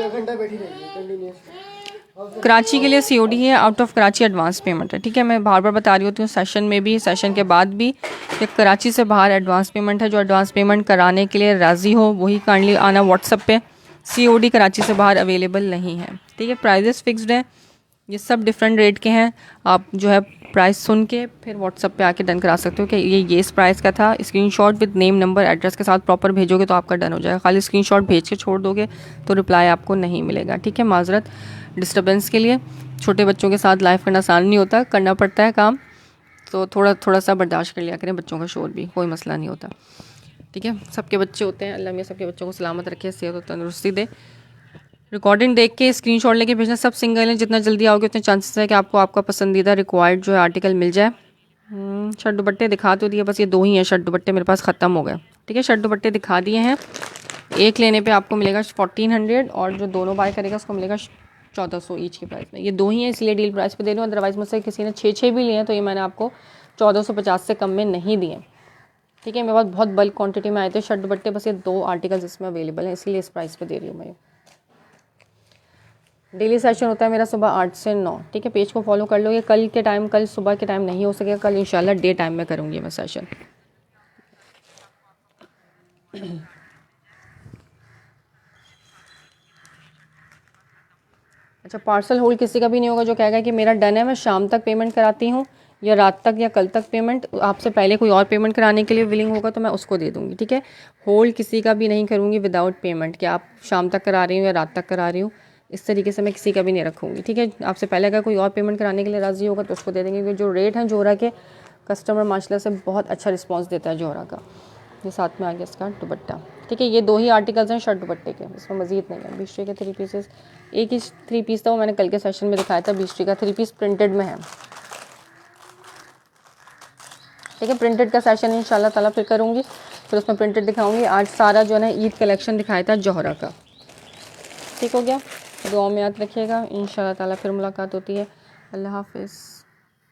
घंटा बैठी रहेगी कंटिन्यूअस। कराची के लिए COD है, out of Karachi advance payment है। ठीक है, मैं बार बार बता रही होती हूँ, सेशन में भी सेशन के बाद भी, कि कराची से बाहर एडवांस पेमेंट है। जो एडवांस पेमेंट कराने के लिए राज़ी हो वही काइंडली आना व्हाट्सअप पे। COD कराची से बाहर अवेलेबल नहीं है। ठीक है, प्राइजेस फिक्स्ड है, ये सब डिफरेंट रेट के हैं। आप जो है प्राइस सुन के फिर व्हाट्सअप पे आके डन करा सकते हो कि ये इस प्राइस का था। Screenshot with name number address के साथ प्रॉपर भेजोगे तो आपका डन हो जाएगा। खाली स्क्रीनशॉट भेज के छोड़ दोगे तो रिप्लाई आपको नहीं मिलेगा। ठीक है, माजरत डिस्टर्बेंस के लिए। छोटे बच्चों के साथ लाइव करना आसान नहीं होता, करना पड़ता है काम, तो थोड़ा सा बर्दाश्त कर लिया करें। बच्चों का शोर भी कोई मसला नहीं होता। ठीक है, सबके बच्चे होते हैं, अल्लाह मियां सबके बच्चों को सलामत रखे, सेहत और तंदुरुस्ती दे। रिकॉर्डिंग देख के स्क्रीनशॉट लेके भेजना। सब सिंगल हैं, जितना जल्दी आओगे उतने चांसेस है कि आपको आपका पसंदीदा रिक्वायर्ड जो है आर्टिकल मिल जाए। शर्ट दुपट्टे दिखा तो दिए, बस ये 2 ही हैं शर्ट दुपट्टे मेरे पास ख़त्म हो गए। ठीक है, शर्ट दुपट्टे दिखा दिए हैं। एक लेने पे आपको मिलेगा 1400 और जो दोनों बाय करेगा उसको मिलेगा 1400 ईच के प्राइस में। ये 2 ही हैं इसलिए डील प्राइस पे दे रही हूँ, अदरवाइज़ मुझसे किसी ने 6 भी लिए हैं तो ये मैंने आपको 1450 से कम में नहीं दिए। ठीक है, मेरे पास बहुत बल्क क्वान्टिटी में आए थे शर्ट दुपट्टे, बस ये 2 आर्टिकल्स इसमें अवेलेबल हैं, इसीलिए इस प्राइस पर दे रही हूँ मैं। डेली सेशन होता है मेरा सुबह 8 से 9। ठीक है, पेज को फॉलो कर लो। ये कल सुबह के टाइम नहीं हो सकेगा, कल इंशाल्लाह डे टाइम में करूँगी मैं सेशन। अच्छा, पार्सल होल्ड किसी का भी नहीं होगा जो कहेगा कि मेरा डन है, मैं शाम तक पेमेंट कराती हूँ या रात तक या कल तक पेमेंट। आपसे पहले कोई और पेमेंट कराने के लिए विलिंग होगा तो मैं उसको दे दूँगी। ठीक है, होल्ड किसी का भी नहीं करूँगी विदाउट पेमेंट, कि आप शाम तक करा रही हूँ या रात तक करा रही हूँ, इस तरीके से मैं किसी का भी नहीं रखूँगी। ठीक है, आपसे पहले अगर कोई और पेमेंट कराने के लिए राज़ी होगा तो उसको दे देंगे, क्योंकि जो रेट हैं जौहरा के, कस्टमर माशाल्लाह से बहुत अच्छा रिस्पॉन्स देता है जौहरा का। ये साथ में आ गया इसका दुपट्टा। ठीक है, ये 2 ही आर्टिकल्स हैं शर्ट दुपट्टे के, इसमें मजीद नहीं है। 20 के 3 पीसेस, एक ही 3 पीस था वो मैंने कल के सेशन में दिखाया था। 20 का 3 पीस प्रिंटेड में है। ठीक है, प्रिंटेड का सेशन इंशाल्लाह ताला फिर करूँगी, फिर उसमें प्रिंटेड दिखाऊंगी। आज सारा जो है ना ईद कलेक्शन दिखाया था जौहरा का। ठीक हो गया, दुआ में याद रखिएगा। इंशाल्लाह ताला फिर मुलाकात होती है। अल्लाह हाफिज़।